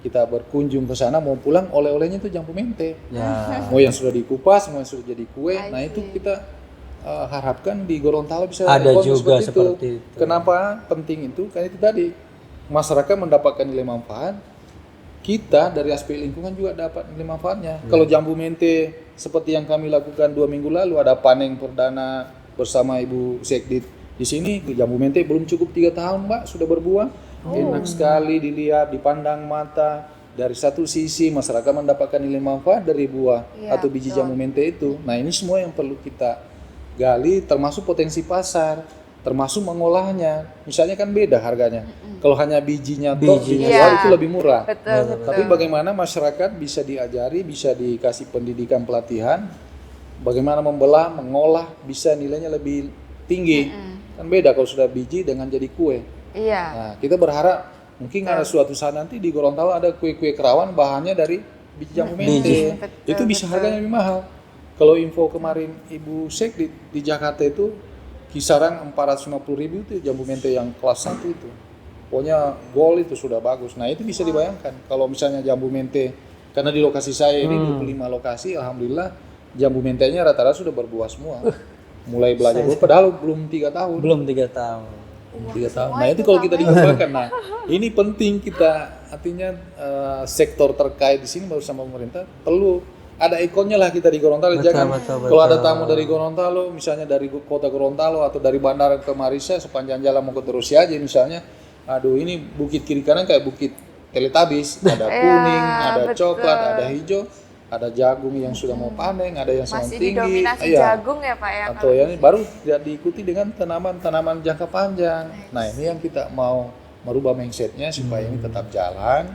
kita berkunjung ke sana, mau pulang oleh-olehnya itu jambu mente. Ya. Mau yang sudah dikupas, mau yang sudah jadi kue. Nah, itu kita harapkan di Gorontalo bisa Ada ikon juga seperti seperti itu. Kenapa penting itu? Karena itu tadi masyarakat mendapatkan nilai manfaat, kita dari aspek lingkungan juga dapat nilai manfaatnya. Kalau jambu mente seperti yang kami lakukan 2 minggu lalu, ada panen perdana bersama Ibu Sekdit di sini, jambu mente belum cukup 3 tahun Mbak, sudah berbuah. Enak sekali dilihat, dipandang mata. Dari satu sisi masyarakat mendapatkan nilai manfaat dari buah atau biji jambu mente itu. Nah, ini semua yang perlu kita gali, termasuk potensi pasar, termasuk mengolahnya. Misalnya kan beda harganya. Kalau hanya bijinya dijual itu lebih murah. Betul. Tapi bagaimana masyarakat bisa diajari, bisa dikasih pendidikan pelatihan, bagaimana membelah, mengolah, bisa nilainya lebih tinggi. Kan beda kalau sudah biji dengan jadi kue. Iya. Nah, kita berharap mungkin ada suatu saat nanti di Gorontalo ada kue-kue kerawan bahannya dari biji jambu mente. Itu bisa harganya lebih mahal. Kalau info kemarin Ibu Sek di Jakarta itu kisaran 450.000 itu jambu mente yang kelas 1 itu. Pokoknya gold itu sudah bagus. Nah, itu bisa dibayangkan kalau misalnya jambu mente, karena di lokasi saya ini 25 lokasi, alhamdulillah jambu mentenya rata-rata sudah berbuah semua. Mulai belajar padahal belum 3 tahun. Belum 3 tahun. 3 tahun. Nah, itu kalau kita dikembangkan. Nah, ini penting kita, artinya sektor terkait di sini bersama pemerintah perlu ada ikonnya lah kita di Gorontalo. Jangan kalau ada tamu dari Gorontalo, misalnya dari kota Gorontalo atau dari bandara ke Marissa, sepanjang jalan mau ke Terusya aja misalnya, aduh ini bukit kiri kanan kayak bukit Teletubbies, ada kuning, ada coklat, ada hijau, ada jagung yang sudah mau panen, ada yang sangat Masih tinggi, didominasi jagung ya Pak ya? atau yang baru tidak diikuti dengan tanaman-tanaman jangka panjang. Nah, ini yang kita mau merubah mindsetnya supaya ini tetap jalan,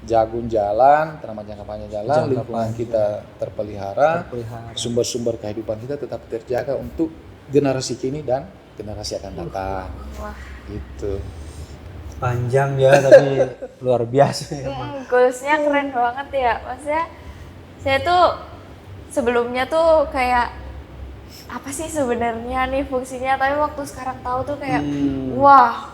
jagung jalan, tanaman jangka panjang jalan, lingkungan kita terpelihara, sumber-sumber kehidupan kita tetap terjaga untuk generasi kini dan generasi akan datang. Wah. Gitu. Panjang ya, tapi luar biasa. Goalsnya keren banget ya. Maksudnya saya tuh sebelumnya tuh kayak apa sih sebenarnya nih fungsinya, tapi waktu sekarang tahu tuh kayak wah,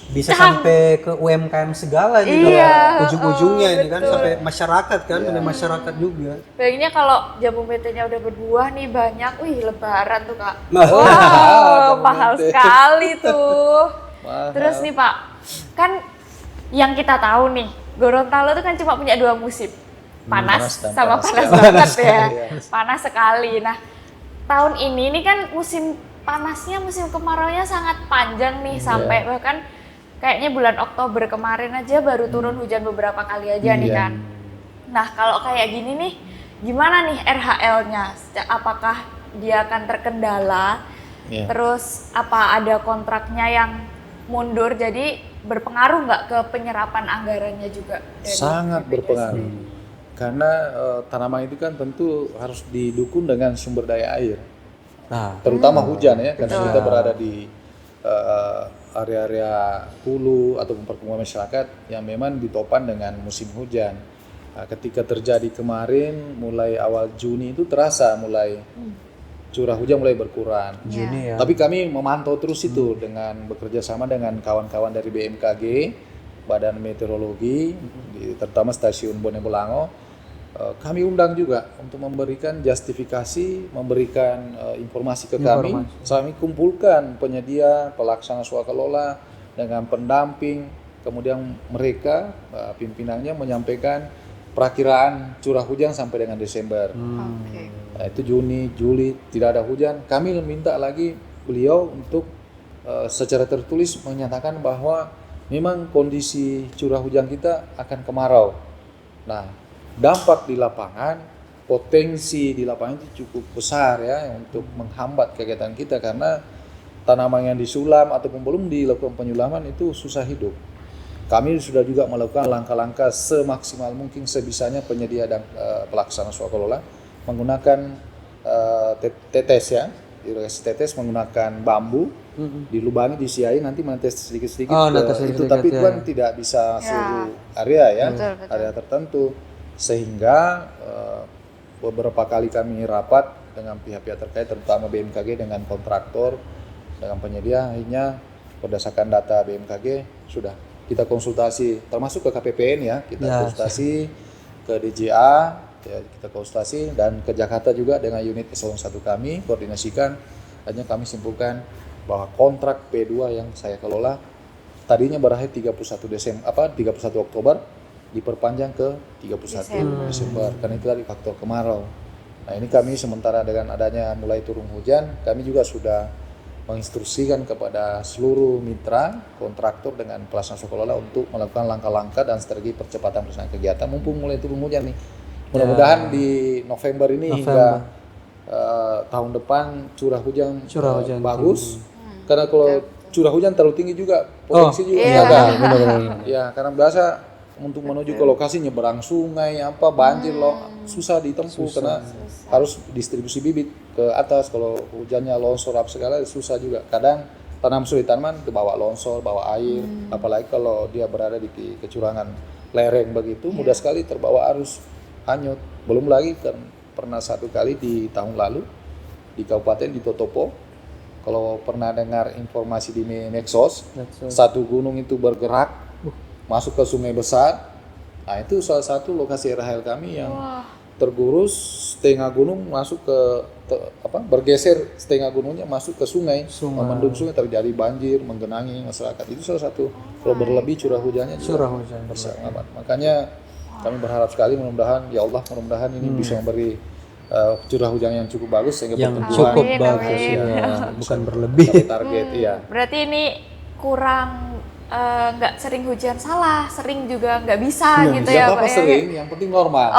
Bisa sampai ke UMKM segala juga. Iya, Ujung-ujungnya ini kan betul. sampai masyarakat kan, oleh masyarakat juga. baiknya kalau jambu mentenya udah berbuah nih banyak, wih lebaran tuh Kak. Nah, Wow, jambu mahal mente. sekali tuh. Mahal. Terus nih Pak, kan yang kita tahu nih, Gorontalo tuh kan cuma punya 2 musim. Panas dan sama panas panas sekali. banget ya. Iya. Panas sekali. Nah, tahun ini kan musim panasnya, musim kemaraunya sangat panjang nih, sampai bahkan kayaknya bulan Oktober kemarin aja baru turun hujan beberapa kali aja nih kan. Nah, kalau kayak gini nih, gimana nih RHL-nya? Apakah dia akan terkendala? Iya. Terus apa ada kontraknya yang mundur, jadi berpengaruh nggak ke penyerapan anggarannya juga? dari Sangat BPJS? berpengaruh. Karena tanaman itu kan tentu harus didukung dengan sumber daya air. Nah, Terutama hujan ya, karena kita berada di area-area hulu atau perkumpulan masyarakat yang memang ditopang dengan musim hujan. Nah, ketika terjadi kemarin mulai awal Juni itu terasa mulai curah hujan mulai berkurang. Juni ya. Tapi kami memantau terus itu dengan bekerja sama dengan kawan-kawan dari BMKG, Badan Meteorologi, terutama stasiun Bone Bolango. Kami undang juga untuk memberikan justifikasi, memberikan informasi ke kami. Kami kumpulkan penyedia, pelaksana swakalola dengan pendamping, kemudian mereka pimpinannya menyampaikan perakiraan curah hujan sampai dengan Desember. Oke. Nah, itu Juni, Juli tidak ada hujan. Kami minta lagi beliau untuk secara tertulis menyatakan bahwa memang kondisi curah hujan kita akan kemarau. Nah, dampak di lapangan, potensi di lapangan itu cukup besar ya untuk menghambat kegiatan kita karena tanaman yang disulam ataupun belum dilakukan penyulaman itu susah hidup. Kami sudah juga melakukan langkah-langkah semaksimal mungkin sebisanya penyedia dan pelaksana swakalola menggunakan tetes ya, irigasi tetes menggunakan bambu, dilubangi, disiai, nanti menetes sedikit-sedikit itu, tapi itu kan tidak bisa seluruh area ya, Betul. area tertentu, sehingga beberapa kali kami rapat dengan pihak-pihak terkait, terutama BMKG dengan kontraktor, dengan penyedia, akhirnya berdasarkan data BMKG sudah kita konsultasi, termasuk ke KPPN ya, kita konsultasi ke DJA, ya, kita konsultasi dan ke Jakarta juga dengan unit eselon 1 kami koordinasikan. Akhirnya kami simpulkan bahwa kontrak P2 yang saya kelola tadinya berakhir 31 Oktober diperpanjang ke 31 Desember karena itu tadi faktor kemarau. Nah, ini kami sementara dengan adanya mulai turun hujan, kami juga sudah menginstruksikan kepada seluruh mitra kontraktor dengan pelaksana swakalola untuk melakukan langkah-langkah dan strategi percepatan pelaksanaan kegiatan mumpung mulai turun hujan nih. Mudah-mudahan di November ini hingga tahun depan curah hujan bagus. Karena kalau curah hujan terlalu tinggi juga potensi juga ada. Ya, karena biasa untuk menuju ke lokasi nyeberang sungai banjir susah ditempuh karena harus distribusi bibit ke atas. Kalau hujannya longsor apa segala susah juga. Kadang tanaman ke bawah longsor, bawa air, apalagi kalau dia berada di kecurangan lereng begitu mudah sekali terbawa arus hanyut. Belum lagi kan pernah satu kali di tahun lalu di Kabupaten di Totopo, kalau pernah dengar informasi di medsos, satu gunung itu bergerak masuk ke sungai besar. Nah, itu salah satu lokasi RHL kami yang tergurus, setengah gunung masuk ke bergeser setengah gunungnya masuk ke sungai. Memendung sungai, terjadi banjir menggenangi masyarakat. Itu salah satu kalau berlebih curah hujannya bisa amat. Makanya kami berharap sekali mudah-mudahan ya Allah ini bisa memberi curah hujan yang cukup bagus sehingga cukup bagus bukan berlebih target Berarti ini kurang nggak sering hujan sering juga nggak bisa gitu ya Pak ya. Sering, yang penting normal.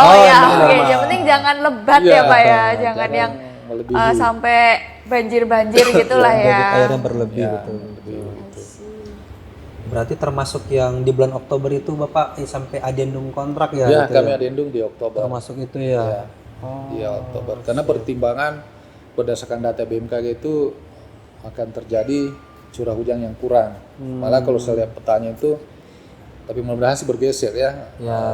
Yang penting jangan lebat ya Pak ya, jangan yang sampai banjir gitulah ya. Airnya berlebih betul. Berarti termasuk yang di bulan Oktober itu Bapak sampai adendum kontrak ya? Ya, kami adendum di Oktober. Termasuk itu ya? Di Oktober. Karena pertimbangan berdasarkan data BMKG itu akan terjadi curah hujan yang kurang. Malah kalau saya lihat petanya itu, tapi mudah-mudahan sih bergeser ya.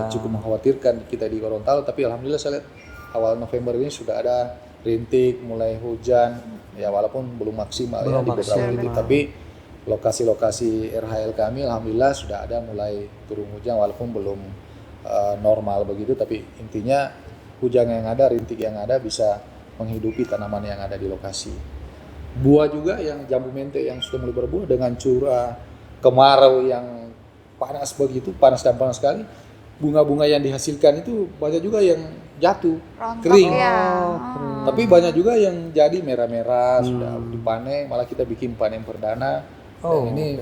Cukup mengkhawatirkan kita di Gorontalo, tapi alhamdulillah saya lihat awal November ini sudah ada rintik, mulai hujan, ya walaupun belum maksimal di beberapa titik, tapi lokasi-lokasi RHL kami alhamdulillah sudah ada mulai turun hujan walaupun belum normal begitu, tapi intinya hujan yang ada, rintik yang ada bisa menghidupi tanaman yang ada di lokasi. Buah juga yang jambu mente yang sudah mulai berbuah dengan curah kemarau yang panas begitu, panas sekali, bunga-bunga yang dihasilkan itu banyak juga yang jatuh, kering. Tapi banyak juga yang jadi merah-merah, sudah dipanen, malah kita bikin panen perdana. Ini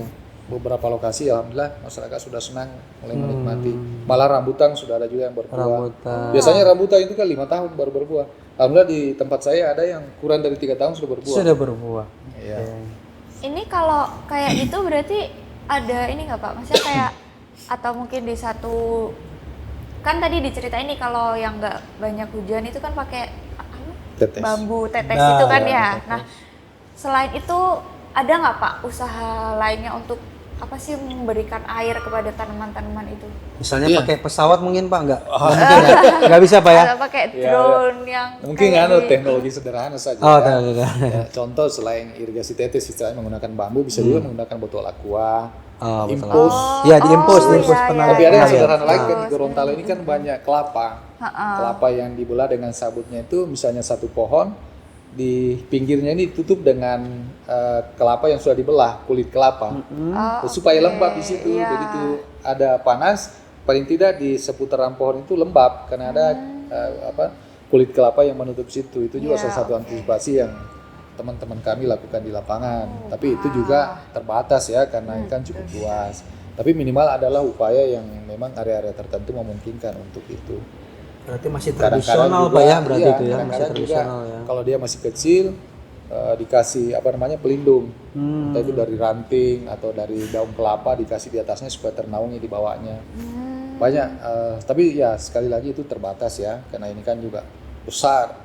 beberapa lokasi alhamdulillah masyarakat sudah senang mulai menikmati. Malah rambutan sudah ada juga yang berbuah. Biasanya rambutan itu kan 5 tahun baru berbuah. Alhamdulillah di tempat saya ada yang kurang dari 3 tahun sudah berbuah. Iya. Ini kalau kayak gitu berarti ada ini nggak Pak? Maksudnya kayak atau mungkin di satu, kan tadi diceritain nih kalau yang nggak banyak hujan itu kan pakai bambu tetes itu kan ya. Nah, selain itu ada nggak Pak usaha lainnya untuk apa sih memberikan air kepada tanaman-tanaman itu? Misalnya pakai pesawat mungkin Pak? Nggak bisa Pak ya? Atau pakai drone yang mungkin teknologi sederhana saja. Contoh selain irigasi tetes istilahnya menggunakan bambu, bisa juga menggunakan botol aqua, impus. Diimpus pernah. Tapi ada yang sederhana lagi kan di Gorontalo ini kan banyak kelapa. Kelapa yang dibelah dengan sabutnya itu misalnya satu pohon, di pinggirnya ini ditutup dengan kelapa yang sudah dibelah, kulit kelapa, supaya lembab di situ. Begitu ada panas, paling tidak di seputaran pohon itu lembab karena ada kulit kelapa yang menutup situ. Itu juga salah satu antisipasi yang teman-teman kami lakukan di lapangan. Tapi itu juga terbatas ya karena kan cukup luas. Tapi minimal adalah upaya yang memang area-area tertentu memungkinkan untuk itu. Berarti masih Kadang-kadang tradisional juga, Pak ya, berarti iya, itu ya, masih kadang-kadang juga tradisional ya. kalau dia masih kecil dikasih pelindung, entah itu dari ranting atau dari daun kelapa dikasih di atasnya supaya ternaungi di bawahnya. Banyak, tapi ya sekali lagi itu terbatas ya, karena ini kan juga besar,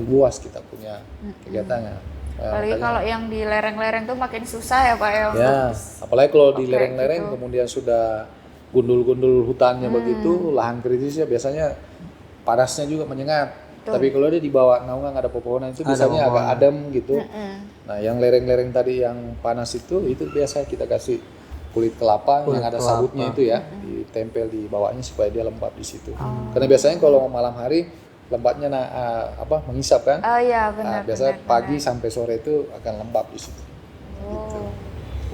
luas kita punya kegiatannya. Apalagi kalau yang di lereng-lereng tuh makin susah ya Pak ya. Ya, apalagi kalau di Oke, lereng-lereng gitu. kemudian sudah gundul-gundul hutannya begitu, lahan kritisnya biasanya panasnya juga menyengat. Betul. Tapi kalau dia di bawah naungan ada pepohonan itu biasanya agak adem gitu. Nah, yang lereng-lereng tadi yang panas itu biasa kita kasih kulit kelapa yang ada sabutnya itu ya, ditempel di bawahnya supaya dia lembab di situ. Karena biasanya kalau malam hari lembabnya mengisap kan. Oh iya Nah, benar. biasanya pagi sampai sore itu akan lembab di situ. Oh.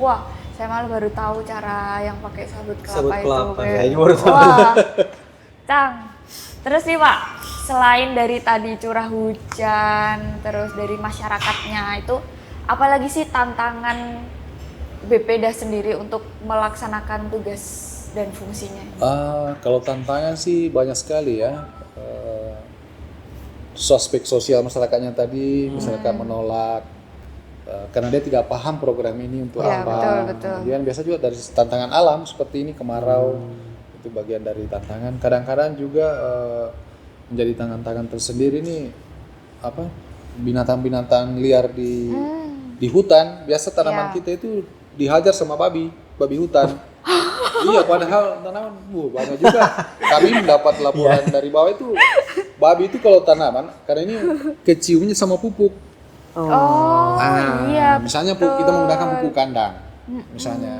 Wah, saya malah baru tahu cara yang pakai sabut kelapa Sabut itu. kelapa, Kayak- saya juga baru tahu. Wah, Cang. Terus nih Pak, selain dari tadi curah hujan, terus dari masyarakatnya itu, apalagi sih tantangan BPDA sendiri untuk melaksanakan tugas dan fungsinya? Kalau tantangan sih banyak sekali ya. Suspek sosial masyarakatnya tadi, masyarakat menolak karena dia tidak paham program ini untuk Ya, apa. betul. Kemudian biasa juga dari tantangan alam seperti ini kemarau, itu bagian dari tantangan. Kadang-kadang juga menjadi tantangan tersendiri nih binatang-binatang liar di hutan. Biasa tanaman kita itu dihajar sama babi hutan. Iya, padahal tanaman banyak juga. Kami mendapat laporan dari bawah itu babi itu kalau tanaman karena ini keciumnya sama pupuk. Iya. Misalnya kita menggunakan pupuk kandang. Misalnya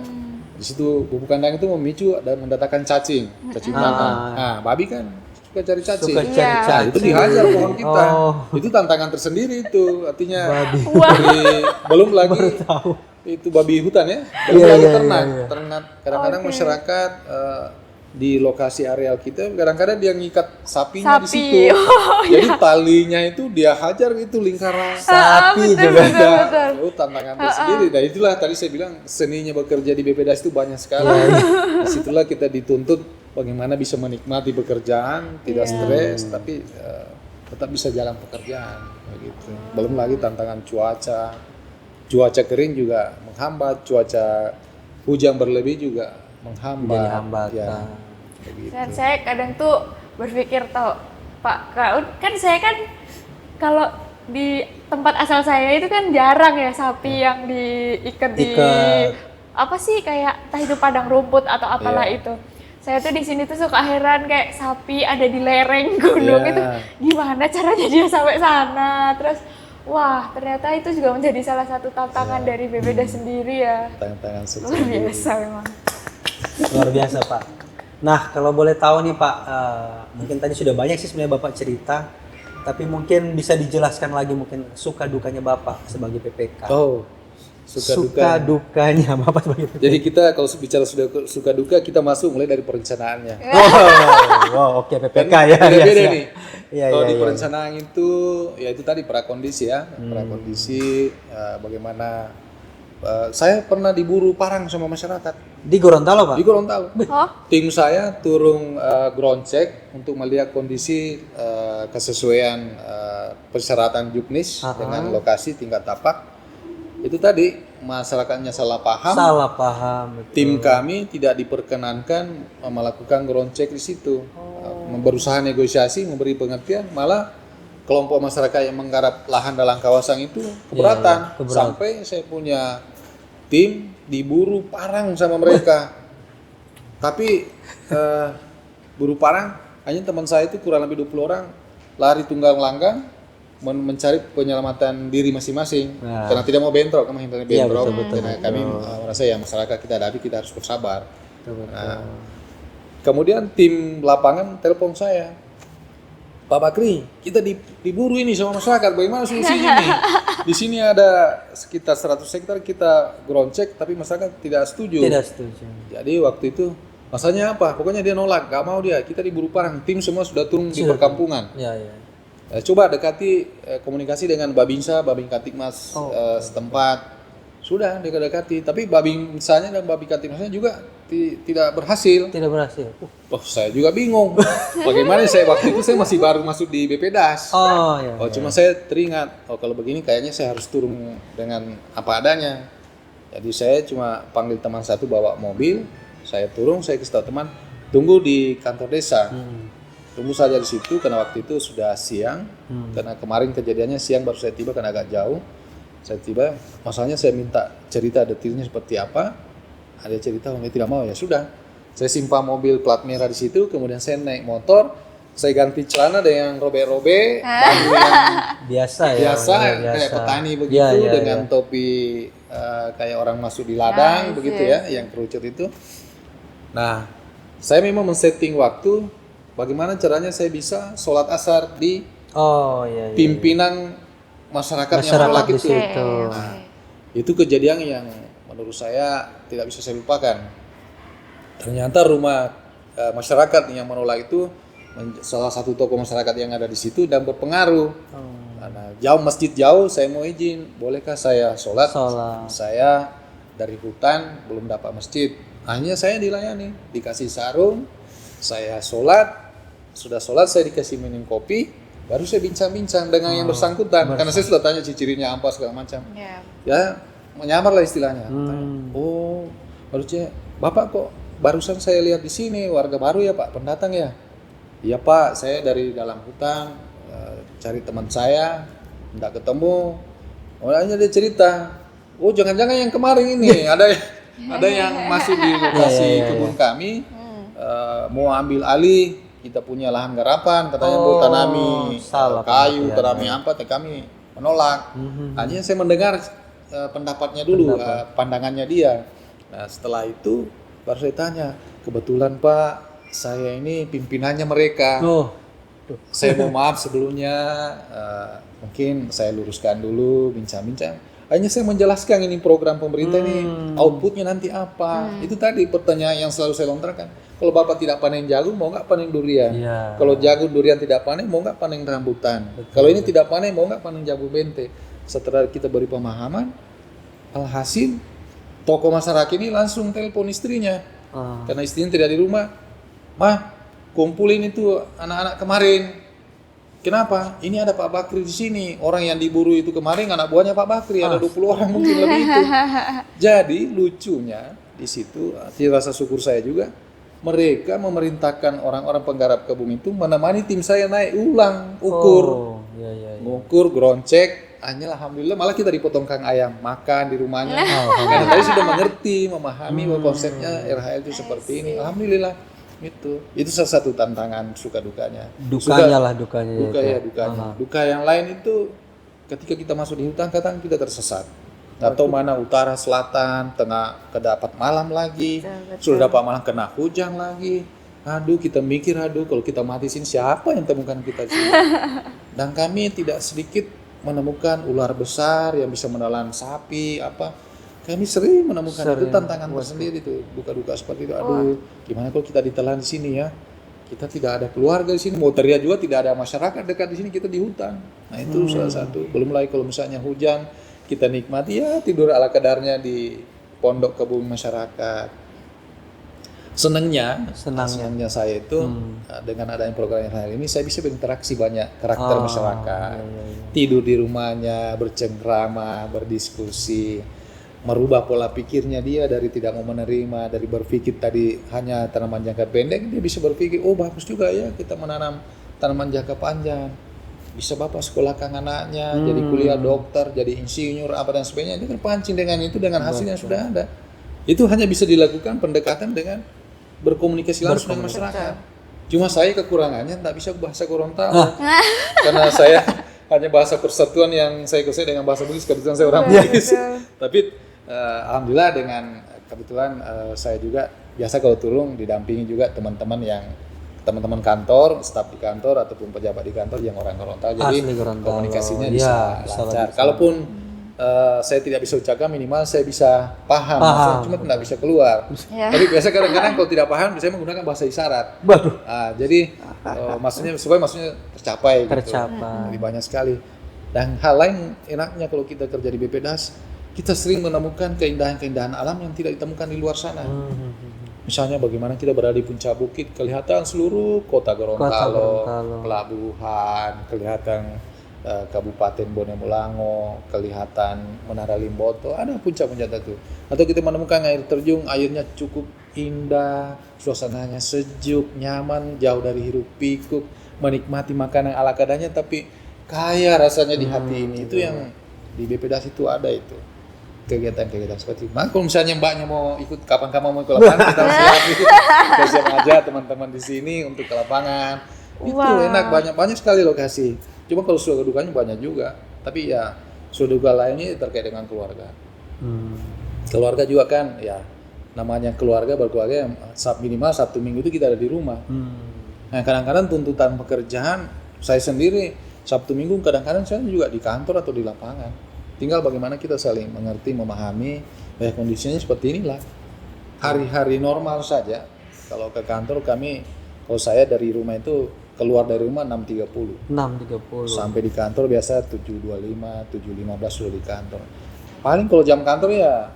di situ pupuk kandang itu memicu dan mendatangkan cacing tanah. Nah, babi kan suka cari cacing. Suka cari Nah, cacing. itu dihajar pohon kita. Oh. Itu tantangan tersendiri itu. Artinya Babi. belum lagi itu babi hutan ya. Belum Iya, lagi iya, ternak. iya. Ternak kadang-kadang masyarakat di lokasi areal kita kadang-kadang dia ngikat sapinya di Sapi. situ. Jadi talinya itu dia hajar gitu lingkaran Sapi betul, juga. betul. Oh, tantangan tersendiri. Nah, itulah tadi saya bilang seninya bekerja di BPDAS itu banyak sekali. Disitulah kita dituntut bagaimana bisa menikmati pekerjaan, tidak stres, tapi tetap bisa jalan pekerjaan. Begitu. Belum lagi tantangan cuaca kering juga menghambat, cuaca hujan berlebih juga menghambat. Jadi hambatan. Ya, begitu. Dan saya kadang tuh berpikir Pak, kan saya kan kalau di tempat asal saya itu kan jarang ya sapi yang diikat di apa sih kayak entah itu padang rumput atau apalah itu. Saya tuh di sini tuh suka heran kayak sapi ada di lereng gunung itu gimana caranya dia sampai sana. Terus wah, ternyata itu juga menjadi salah satu tantangan dari BPDA sendiri ya. Tantangan Luar biasa memang. Luar biasa Pak. Nah kalau boleh tahu nih Pak, mungkin tadi sudah banyak sih sebenarnya Bapak cerita, tapi mungkin bisa dijelaskan lagi mungkin suka dukanya Bapak sebagai PPK. Oh, suka dukanya Bapak sebagai PPK. Jadi kita kalau bicara suka duka kita masuk mulai dari perencanaannya. Wow, oke PPK Kan ya. beda nih. Kalau di Iya. perencanaan itu ya itu tadi prakondisi ya, prakondisi bagaimana saya pernah diburu parang sama masyarakat Di Gorontalo Pak? di Gorontalo. Oh, Tim saya turun ground check untuk melihat kondisi kesesuaian persyaratan juknis dengan lokasi tingkat tapak. Itu tadi masyarakatnya salah paham. Salah paham. Betul. Tim kami tidak diperkenankan melakukan ground check di situ. Berusaha negosiasi, memberi pengertian, malah kelompok masyarakat yang menggarap lahan dalam kawasan itu keberatan. Sampai saya punya tim diburu parang sama mereka. Tapi buru parang, hanya teman saya itu kurang lebih 20 orang lari tunggang langgang mencari penyelamatan diri masing-masing. Karena tidak mau bentrok, kami hindari bentrok. Karena kami merasa ya masyarakat kita hadapi, kita harus bersabar. Nah, kemudian tim lapangan telepon saya, Pak Bakri, kita diburu ini sama masyarakat, bagaimana solusinya nih? Di sini ada sekitar 100 hektar kita ground check, tapi masyarakat tidak setuju. Tidak setuju. Jadi waktu itu, masanya apa? Pokoknya dia nolak, gak mau dia, kita diburu parang, tim semua sudah turun di perkampungan. Iya. Coba dekati komunikasi dengan Babinsa, Babin Kamtipmas setempat. Sudah dekati, tapi Babinsanya dan Babin Kamtipmasnya juga tidak berhasil. Tidak berhasil. Oh, saya juga bingung. Bagaimana waktu itu saya masih baru masuk di BPDAS. Oh iya. Cuma saya teringat, kalau begini kayaknya saya harus turun dengan apa adanya. Jadi saya cuma panggil teman satu bawa mobil, saya turun, saya kasih tahu teman, tunggu di kantor desa. Tunggu saja di situ karena waktu itu sudah siang. Karena kemarin kejadiannya siang baru saya tiba karena agak jauh. Saya tiba, masalahnya saya minta cerita detailnya seperti apa. Ada cerita, kalau tidak mau ya sudah. Saya simpang mobil plat merah di situ, kemudian saya naik motor, saya ganti celana dengan robek-robek, baju yang Biasa kayak petani begitu, dengan topi kayak orang masuk di ladang begitu ya, yang kerucut itu. Nah, saya memang men-setting waktu bagaimana caranya saya bisa sholat asar di pimpinan masyarakat yang menolak di itu. situ. Nah, itu kejadian yang menurut saya tidak bisa saya lupakan. Ternyata rumah masyarakat yang menolak itu salah satu tokoh masyarakat yang ada di situ dan berpengaruh. Nah, jauh masjid jauh, saya mau izin, bolehkah saya sholat? Saya dari hutan belum dapat masjid, hanya saya dilayani, dikasih sarung, saya sholat, sudah sholat saya dikasih minum kopi, baru saya bincang-bincang dengan yang bersangkutan, karena saya sudah tanya ciri-cirinya apa segala macam, ya menyamar lah istilahnya. Oh, harusnya Bapak kok barusan saya lihat di sini warga baru ya Pak, pendatang ya? Iya Pak, saya dari dalam hutan cari teman saya, tidak ketemu. Hanya dia cerita, oh jangan-jangan yang kemarin ini ada yang masuk di lokasi kebun kami, mau ambil alih, kita punya lahan garapan, katanya mau tanami kayu, tanami apa, kami menolak. Hanya saya mendengar pendapatnya dulu, pandangannya dia. Nah setelah itu baru saya tanya, kebetulan Pak, saya ini pimpinannya mereka. Saya mau maaf sebelumnya, mungkin saya luruskan dulu, bincang-bincang. Hanya saya menjelaskan ini program pemerintah ini, outputnya nanti apa. Itu tadi pertanyaan yang selalu saya lontarkan. Kalau Bapak tidak panen jagung, mau nggak panen durian? Kalau jagung durian tidak panen, mau nggak panen rambutan? Kalau ini tidak panen, mau nggak panen jagung bente? Setelah kita beri pemahaman, alhasil tokoh masyarakat ini langsung telepon istrinya. Karena istrinya tidak di rumah. Mah, kumpulin itu anak-anak kemarin. Kenapa? Ini ada Pak Bakri di sini. Orang yang diburu itu kemarin anak buahnya Pak Bakri, ada 20 orang mungkin lebih itu. Jadi lucunya di situ, rasa syukur saya juga, mereka memerintahkan orang-orang penggarap kebun itu menemani tim saya naik ulang, ukur. Ngukur, groncek, hanya alhamdulillah malah kita dipotong kang ayam, makan di rumahnya. Karena tadi sudah mengerti, memahami bahwa konsepnya RHL itu seperti ini. Alhamdulillah. Itu salah satu tantangan suka dukanya. Dukanya. Duka yang lain itu ketika kita masuk di hutan kadang kita tersesat. Atau mana utara, selatan, tengah kedapat malam lagi, sudah dapat malam kena hujan lagi. Aduh, kita mikir kalau kita mati sini siapa yang temukan kita di sini? Dan kami tidak sedikit menemukan ular besar yang bisa menelan sapi apa. Kami sering menemukan itu tantangan tersendiri itu, duka-duka seperti itu. Aduh, gimana kalau kita ditelan di sini ya? Kita tidak ada keluarga di sini, mau teriak juga tidak ada masyarakat dekat di sini, kita di hutan. Nah itu salah satu. Belum lagi kalau misalnya hujan, kita nikmati ya tidur ala kadarnya di pondok kebun masyarakat. Senangnya saya itu dengan adanya program yang ini saya bisa berinteraksi banyak karakter masyarakat. Tidur di rumahnya, bercengkrama, berdiskusi. Merubah pola pikirnya dia dari tidak mau menerima, dari berpikir tadi hanya tanaman jangka pendek, dia bisa berpikir, oh bagus juga ya kita menanam tanaman jangka panjang. Bisa Bapak sekolahkan anaknya, jadi kuliah dokter, jadi insinyur, apa dan sebagainya. Dia terpancing dengan itu, dengan hasil yang sudah ada. Itu hanya bisa dilakukan pendekatan dengan berkomunikasi langsung dengan masyarakat. Cuma saya kekurangannya tak bisa bahasa Gorontalo. Karena saya hanya bahasa persatuan yang saya kuasai dengan bahasa Bugis, kebetulan saya orang Bugis. Tapi alhamdulillah dengan kebetulan saya juga biasa kalau turun didampingi juga teman-teman kantor, staf di kantor ataupun pejabat di kantor yang orang Gorontalo. Jadi komunikasinya bisa lancar. Kalaupun saya tidak bisa ucapkan, minimal saya bisa paham. Cuma tidak bisa keluar. Tapi biasa kadang-kadang kalau tidak paham saya menggunakan bahasa isyarat. Jadi maksudnya tercapai gitu. Tercapai. Lebih banyak sekali. Dan hal lain enaknya kalau kita kerja di BPDAS, kita sering menemukan keindahan-keindahan alam yang tidak ditemukan di luar sana. Misalnya bagaimana kita berada di puncak bukit, kelihatan seluruh kota Gorontalo, pelabuhan, kelihatan Kabupaten Bone Mulango, kelihatan Menara Limboto, ada puncak-puncak itu. Atau kita menemukan air terjun, airnya cukup indah, suasananya sejuk, nyaman, jauh dari hiruk pikuk, menikmati makanan ala kadarnya, tapi kaya rasanya di hati ini. Itu yang di BPDAS itu ada itu. Kegiatan-kegiatan seperti itu. Nah, kalau misalnya mbaknya mau ikut, kapan kamu mau ke lapangan, kita siap. Kita siap aja teman-teman di sini untuk ke lapangan. Itu enak, banyak sekali lokasi. Cuma kalau suka dukanya banyak juga. Tapi ya suka duka lainnya terkait dengan keluarga. Keluarga juga kan, ya namanya keluarga, berkeluarga yang minimal Sabtu Minggu itu kita ada di rumah. Nah, kadang-kadang tuntutan pekerjaan saya sendiri Sabtu Minggu kadang-kadang saya juga di kantor atau di lapangan. Tinggal bagaimana kita saling mengerti, memahami, kondisinya seperti inilah. Hari-hari normal saja. Kalau ke kantor kalau saya dari rumah itu keluar dari rumah 6.30. 6.30. Sampai di kantor biasa 7.25, 7.15 sudah di kantor. Paling kalau jam kantor ya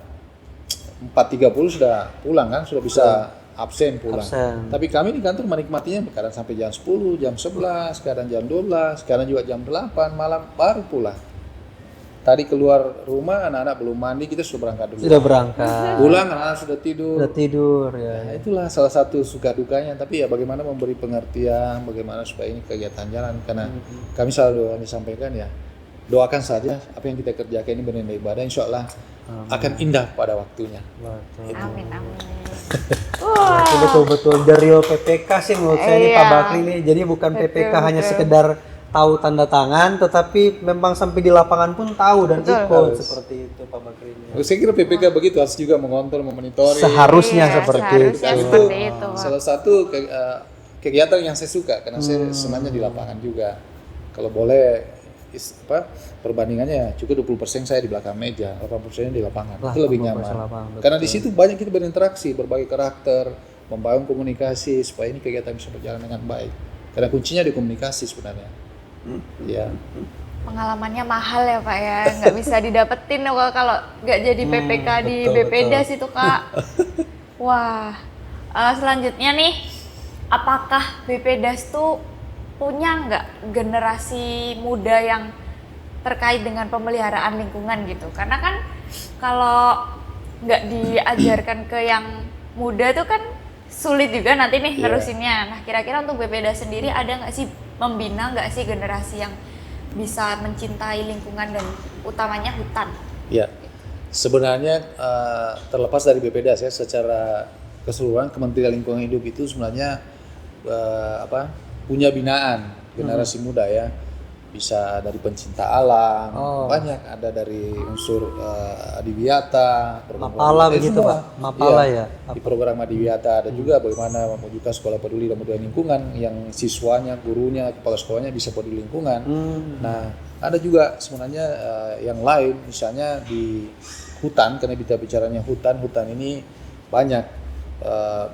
4.30 sudah pulang kan, sudah bisa absen pulang. Tapi kami di kantor menikmatinya kadang sampai jam 10, jam 11, kadang jam 12, kadang juga jam 8 malam baru pulang. Tadi keluar rumah, anak-anak belum mandi, kita sudah berangkat dulu. Sudah berangkat. Pulang, anak-anak sudah tidur. Sudah tidur ya. Nah, itulah salah satu suka dukanya. Tapi ya bagaimana memberi pengertian, bagaimana supaya ini kegiatan jalan. Karena kami selalu disampaikan ya, doakan saja apa yang kita kerjakan ini bernilai ibadah, insya Allah akan indah pada waktunya. Amin. Itu betul-betul the real PPK sih menurut saya ini Pak Bakri ini. Jadi bukan PPK hanya sekedar tahu tanda tangan, tetapi memang sampai di lapangan pun tahu dan ikut seperti itu Pak Bakri ini. Saya kira PPK begitu, harus juga mengontrol, memonitori. Seharusnya seperti itu. Itu salah satu kegiatan yang saya suka karena saya senangnya di lapangan juga. Kalau boleh perbandingannya cukup 20% saya di belakang meja, 80% di lapangan. Itu lebih nyaman. Karena di situ banyak kita berinteraksi, berbagai karakter, membangun komunikasi supaya ini kegiatan bisa berjalan dengan baik. Karena kuncinya di komunikasi sebenarnya. Ya. Pengalamannya mahal ya Pak ya, nggak bisa didapetin kalau nggak jadi PPK di BPDAS itu Kak. Wah, selanjutnya nih, apakah BPDAS tuh punya nggak generasi muda yang terkait dengan pemeliharaan lingkungan gitu? Karena kan kalau nggak diajarkan ke yang muda tuh kan sulit juga nanti nih nerusinnya. Nah, kira-kira untuk BPDAS sendiri ada nggak sih, membina nggak sih generasi yang bisa mencintai lingkungan dan utamanya hutan? Ya, sebenarnya terlepas dari BPDAS ya, secara keseluruhan Kementerian Lingkungan Hidup itu sebenarnya punya binaan generasi muda ya. Bisa dari pencinta alam, banyak ada dari unsur Adiwiyata, Mapala begitu Pak, Mapala ya. Di program Adiwiyata ada juga bagaimana mewujudkan sekolah peduli dan budaya lingkungan yang siswanya, gurunya, kepala sekolahnya bisa peduli lingkungan. Nah, ada juga sebenarnya yang lain, misalnya di hutan, karena kita bicaranya hutan ini banyak.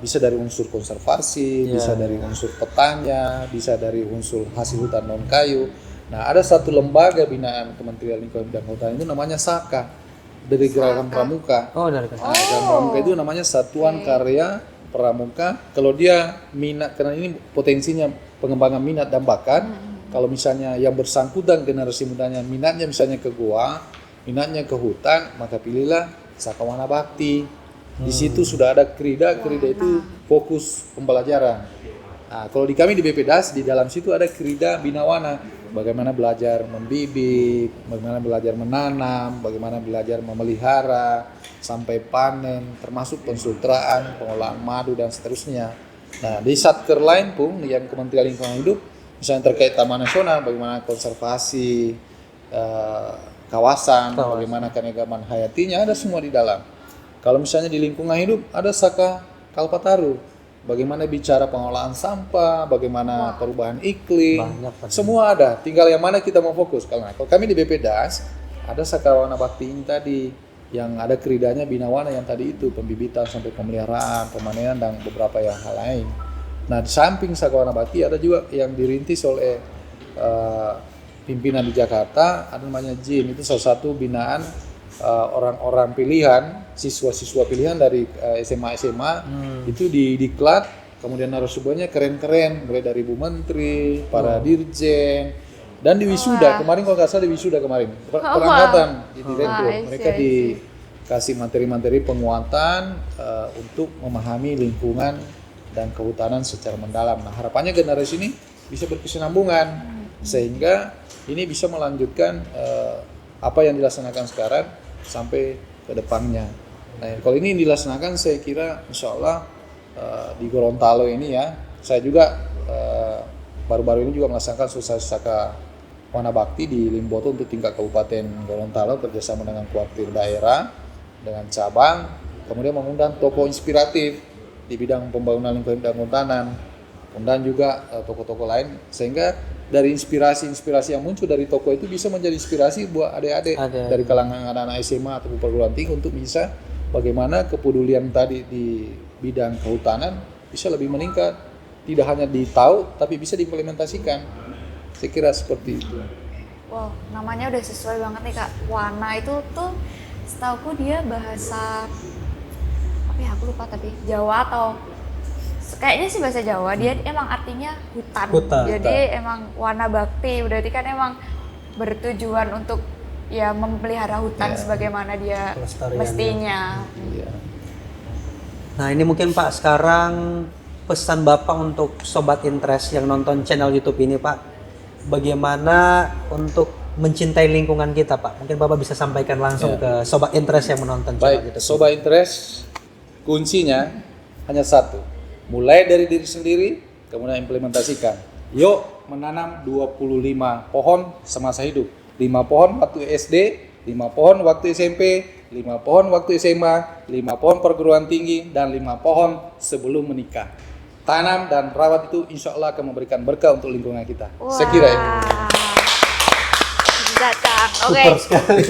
Bisa dari unsur konservasi, bisa dari unsur petanya, bisa dari unsur hasil hutan non kayu. Nah, ada satu lembaga binaan Kementerian Lingkungan dan Hutan itu namanya SAKA dari Gerakan Pramuka. Dari Gerakan Pramuka itu namanya Satuan Karya Pramuka. Kalau dia minat, karena ini potensinya pengembangan minat dan bakat. Kalau misalnya yang bersangkutan generasi mudanya minatnya misalnya ke gua, minatnya ke hutan, maka pilihlah SAKA Wana Bakti. Di situ sudah ada krida itu fokus pembelajaran. Nah, kalau di kami di BPDAS di dalam situ ada krida Binawana. Bagaimana belajar membibit, bagaimana belajar menanam, bagaimana belajar memelihara sampai panen, termasuk pensutraan, pengolahan madu dan seterusnya. Nah, di satker lain pun yang Kementerian Lingkungan Hidup, misalnya terkait Taman Nasional, bagaimana konservasi kawasan, bagaimana keanekaragaman hayatinya, ada semua di dalam. Kalau misalnya di lingkungan hidup ada Saka Kalpataru. Bagaimana bicara pengolahan sampah, bagaimana perubahan iklim, semua ada. Tinggal yang mana kita mau fokus. Kalau kami di BPDAS ada Saka Wana Bakti ini tadi, yang ada keridanya Binawana yang tadi itu, pembibitan sampai pemeliharaan, pemanenan dan beberapa yang hal lain. Nah, di samping Sakawana Bakti ada juga yang dirintis oleh pimpinan di Jakarta, ada namanya JIN, itu salah satu binaan orang-orang pilihan, siswa-siswa pilihan dari SMA-SMA itu diklat, kemudian narasumbernya keren-keren, mulai dari Bu Menteri, para dirjen, dan di wisuda kemarin kalau nggak salah di wisuda kemarin perangkatan di direktur, mereka dikasih materi-materi penguatan untuk memahami lingkungan dan kehutanan secara mendalam. Nah, harapannya generasi ini bisa berkesinambungan sehingga ini bisa melanjutkan apa yang dilaksanakan sekarang sampai ke depannya. Nah, kalau ini dilaksanakan saya kira insya Allah di Gorontalo ini ya, saya juga baru-baru ini juga melaksanakan Saka Wana Bakti di Limboto untuk tingkat Kabupaten Gorontalo kerjasama dengan kuartir daerah, dengan cabang, kemudian mengundang tokoh inspiratif di bidang pembangunan lingkungan dan kehutanan, dan juga tokoh-tokoh lain, sehingga dari inspirasi yang muncul dari tokoh itu bisa menjadi inspirasi buat adik-adik dari kalangan anak-anak SMA atau perguruan tinggi untuk bisa bagaimana kepedulian tadi di bidang kehutanan bisa lebih meningkat, tidak hanya ditahu tapi bisa diimplementasikan. Saya kira seperti itu. Wow, namanya udah sesuai banget nih Kak. Wana itu tuh setauku dia bahasa apa ya, aku lupa tapi Jawa atau kayaknya sih bahasa Jawa. Dia emang artinya hutan. Jadi emang Wana Bakti berarti kan emang bertujuan untuk ya memelihara hutan sebagaimana dia mestinya. Nah, ini mungkin Pak sekarang pesan Bapak untuk sobat interest yang nonton channel YouTube ini Pak. Bagaimana untuk mencintai lingkungan kita Pak? Mungkin Bapak bisa sampaikan langsung ke sobat interest yang menonton channel YouTube. Baik, sobat interest, kuncinya hanya satu. Mulai dari diri sendiri, kemudian implementasikan. Yuk menanam 25 pohon semasa hidup. 5 pohon waktu SD, 5 pohon waktu SMP, 5 pohon waktu SMA, 5 pohon perguruan tinggi, dan 5 pohon sebelum menikah. Tanam dan rawat itu insya Allah akan memberikan berkah untuk lingkungan kita. Saya kira itu. Datang. Oke.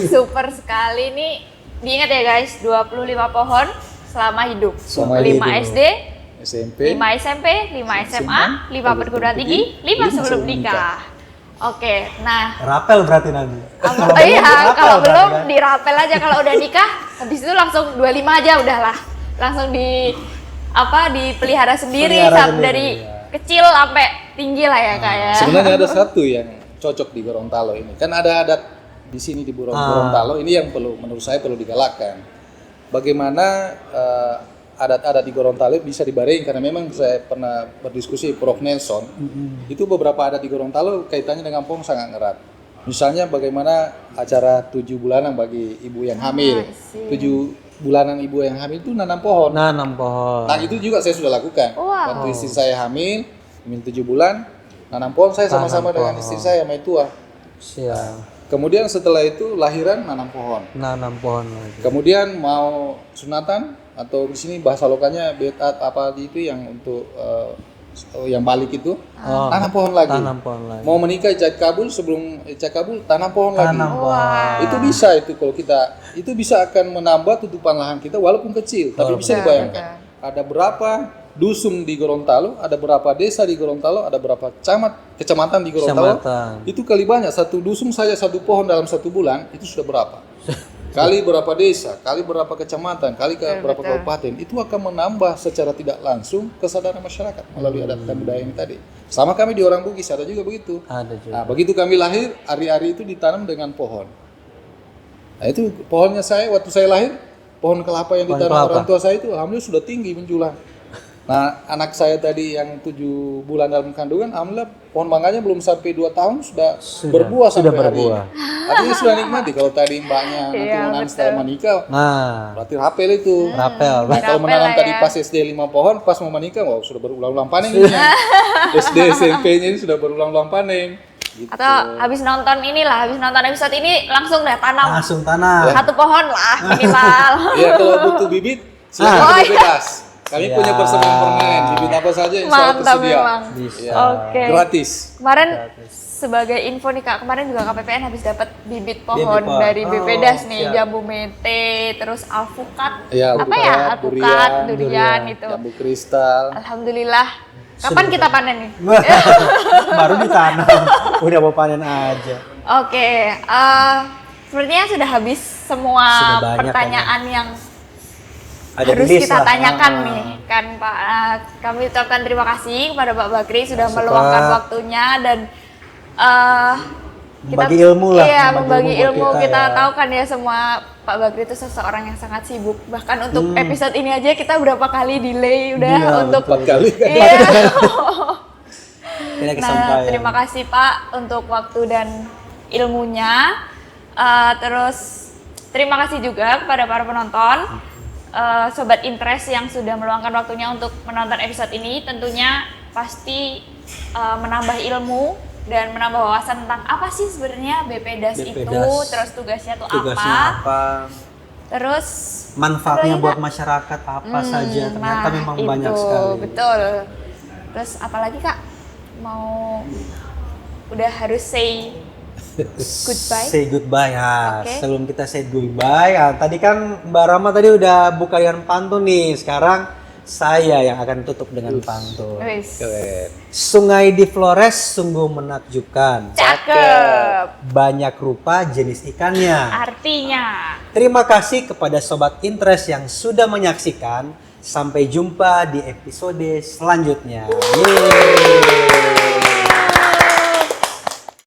Super sekali nih. Diingat ya guys, 25 pohon selama hidup. 5 SD, SMP, 5 SMP, 5 SMA, 5 perguruan tinggi, 5 sebelum nikah. Oke, nah. Rapel berarti nanti. Iya, kalau belum dirapel aja, kalau udah nikah, habis itu langsung 25 aja udahlah. Langsung dipelihara sendiri dari kecil sampai tinggi lah ya Kak ya. Sebenarnya ada satu yang cocok di Gorontalo ini. Kan ada adat di sini di Gorontalo ini yang menurut saya perlu digalakkan. Bagaimana adat-adat di Gorontalo bisa dibarengi, karena memang saya pernah berdiskusi Prof Nelson. Itu beberapa adat di Gorontalo kaitannya dengan pohon sangat erat. Misalnya bagaimana acara 7 bulanan bagi ibu yang hamil. 7 bulanan ibu yang hamil itu nanam pohon. Nah, itu juga saya sudah lakukan. Waktu istri saya hamil 7 bulan, nanam pohon saya sama-sama dengan istri saya, sama tua. Kemudian setelah itu lahiran nanam pohon. Lagi. Kemudian mau sunatan atau di sini bahasa lokalnya betat apa itu yang untuk yang balik itu tanam pohon lagi. Mau menikah ijab kabul, sebelum ijab kabul tanam pohon lagi. Itu bisa, itu kalau kita itu bisa akan menambah tutupan lahan kita walaupun kecil, tapi bisa dibayangkan. Ada berapa dusun di Gorontalo, ada berapa desa di Gorontalo, ada berapa kecamatan di Gorontalo. Itu kali banyak, satu dusun saja 1 pohon dalam 1 bulan itu sudah berapa? Kali berapa desa, kali berapa kecamatan, kali berapa kabupaten, itu akan menambah secara tidak langsung kesadaran masyarakat melalui adat dan budaya ini tadi. Sama kami di orang Bugis ada juga begitu. Nah, begitu kami lahir, ari-ari itu ditanam dengan pohon. Nah, itu pohonnya saya waktu saya lahir, pohon kelapa yang ditanam orang tua saya itu alhamdulillah sudah tinggi menjulang. Nah, anak saya tadi yang 7 bulan dalam kandungan, alhamdulillah pohon mangganya belum sampai 2 tahun sudah berbuah sampai hari ini. Artinya sudah nikmati. Kalau tadi mbaknya nanti menanam setelah menikah, berarti rapel itu. Rapel. Nah, kalau menanam tadi pas SD 5 pohon, pas mau menikah, sudah berulang-ulang panen ini. SD, SMP-nya ini sudah berulang-ulang panen. Gitu. Atau habis nonton episode ini langsung deh tanam. Langsung tanam. 1 pohon lah minimal. Iya, kalau butuh bibit, silakan bebas. Kami punya persembahan permanen, bibit apa saja insya Allah tersedia. Oke. Gratis. Kemarin sebagai info nih Kak, kemarin juga KPPN habis dapat bibit pohon dari BPDAS nih, jambu mete, terus alpukat, alpukat, durian itu. Jambu kristal. Alhamdulillah Kapan Sudah kita panen nih? Baru ditanam, udah mau panen aja. Oke, sepertinya sudah habis semua Sudah banyak pertanyaan yang Ada harus di list kita lah. tanyakan Ah. nih kan Pak. Kami ucapkan terima kasih kepada Pak Bakri sudah Masuk, meluangkan Pak. waktunya dan Membagi ilmu lah, Iya, membagi membagi ilmu ilmu. buat Kita kita, ya. tahu kan ya semua Pak Bakri itu seseorang yang sangat sibuk. Bahkan untuk Hmm. episode ini aja kita berapa kali delay udah Iya, untuk 4 kali kan. Iya. Tidak Nah, kesampaian. terima kasih Pak untuk waktu dan ilmunya. Terus terima kasih juga kepada para penonton, sobat interest yang sudah meluangkan waktunya untuk menonton episode ini. Tentunya pasti menambah ilmu dan menambah wawasan tentang apa sih sebenarnya BPDAS itu, BPDAS. terus tugasnya tuh Tugasnya apa? terus Manfaatnya Apa buat lagi, masyarakat apa saja? Ternyata nah, memang itu, banyak sekali. betul. Terus apalagi Kak, mau udah harus say goodbye? Say goodbye ya. Oke. Sebelum kita say goodbye, ya, tadi kan Mbak Rama tadi udah buka dengan pantun nih. Sekarang saya yang akan tutup dengan pantun. Wis. Keren. Sungai di Flores sungguh menakjubkan. Cakep. Banyak rupa jenis ikannya. Artinya Terima kasih kepada Sobat Interest yang sudah menyaksikan. Sampai jumpa di episode selanjutnya. Yeay.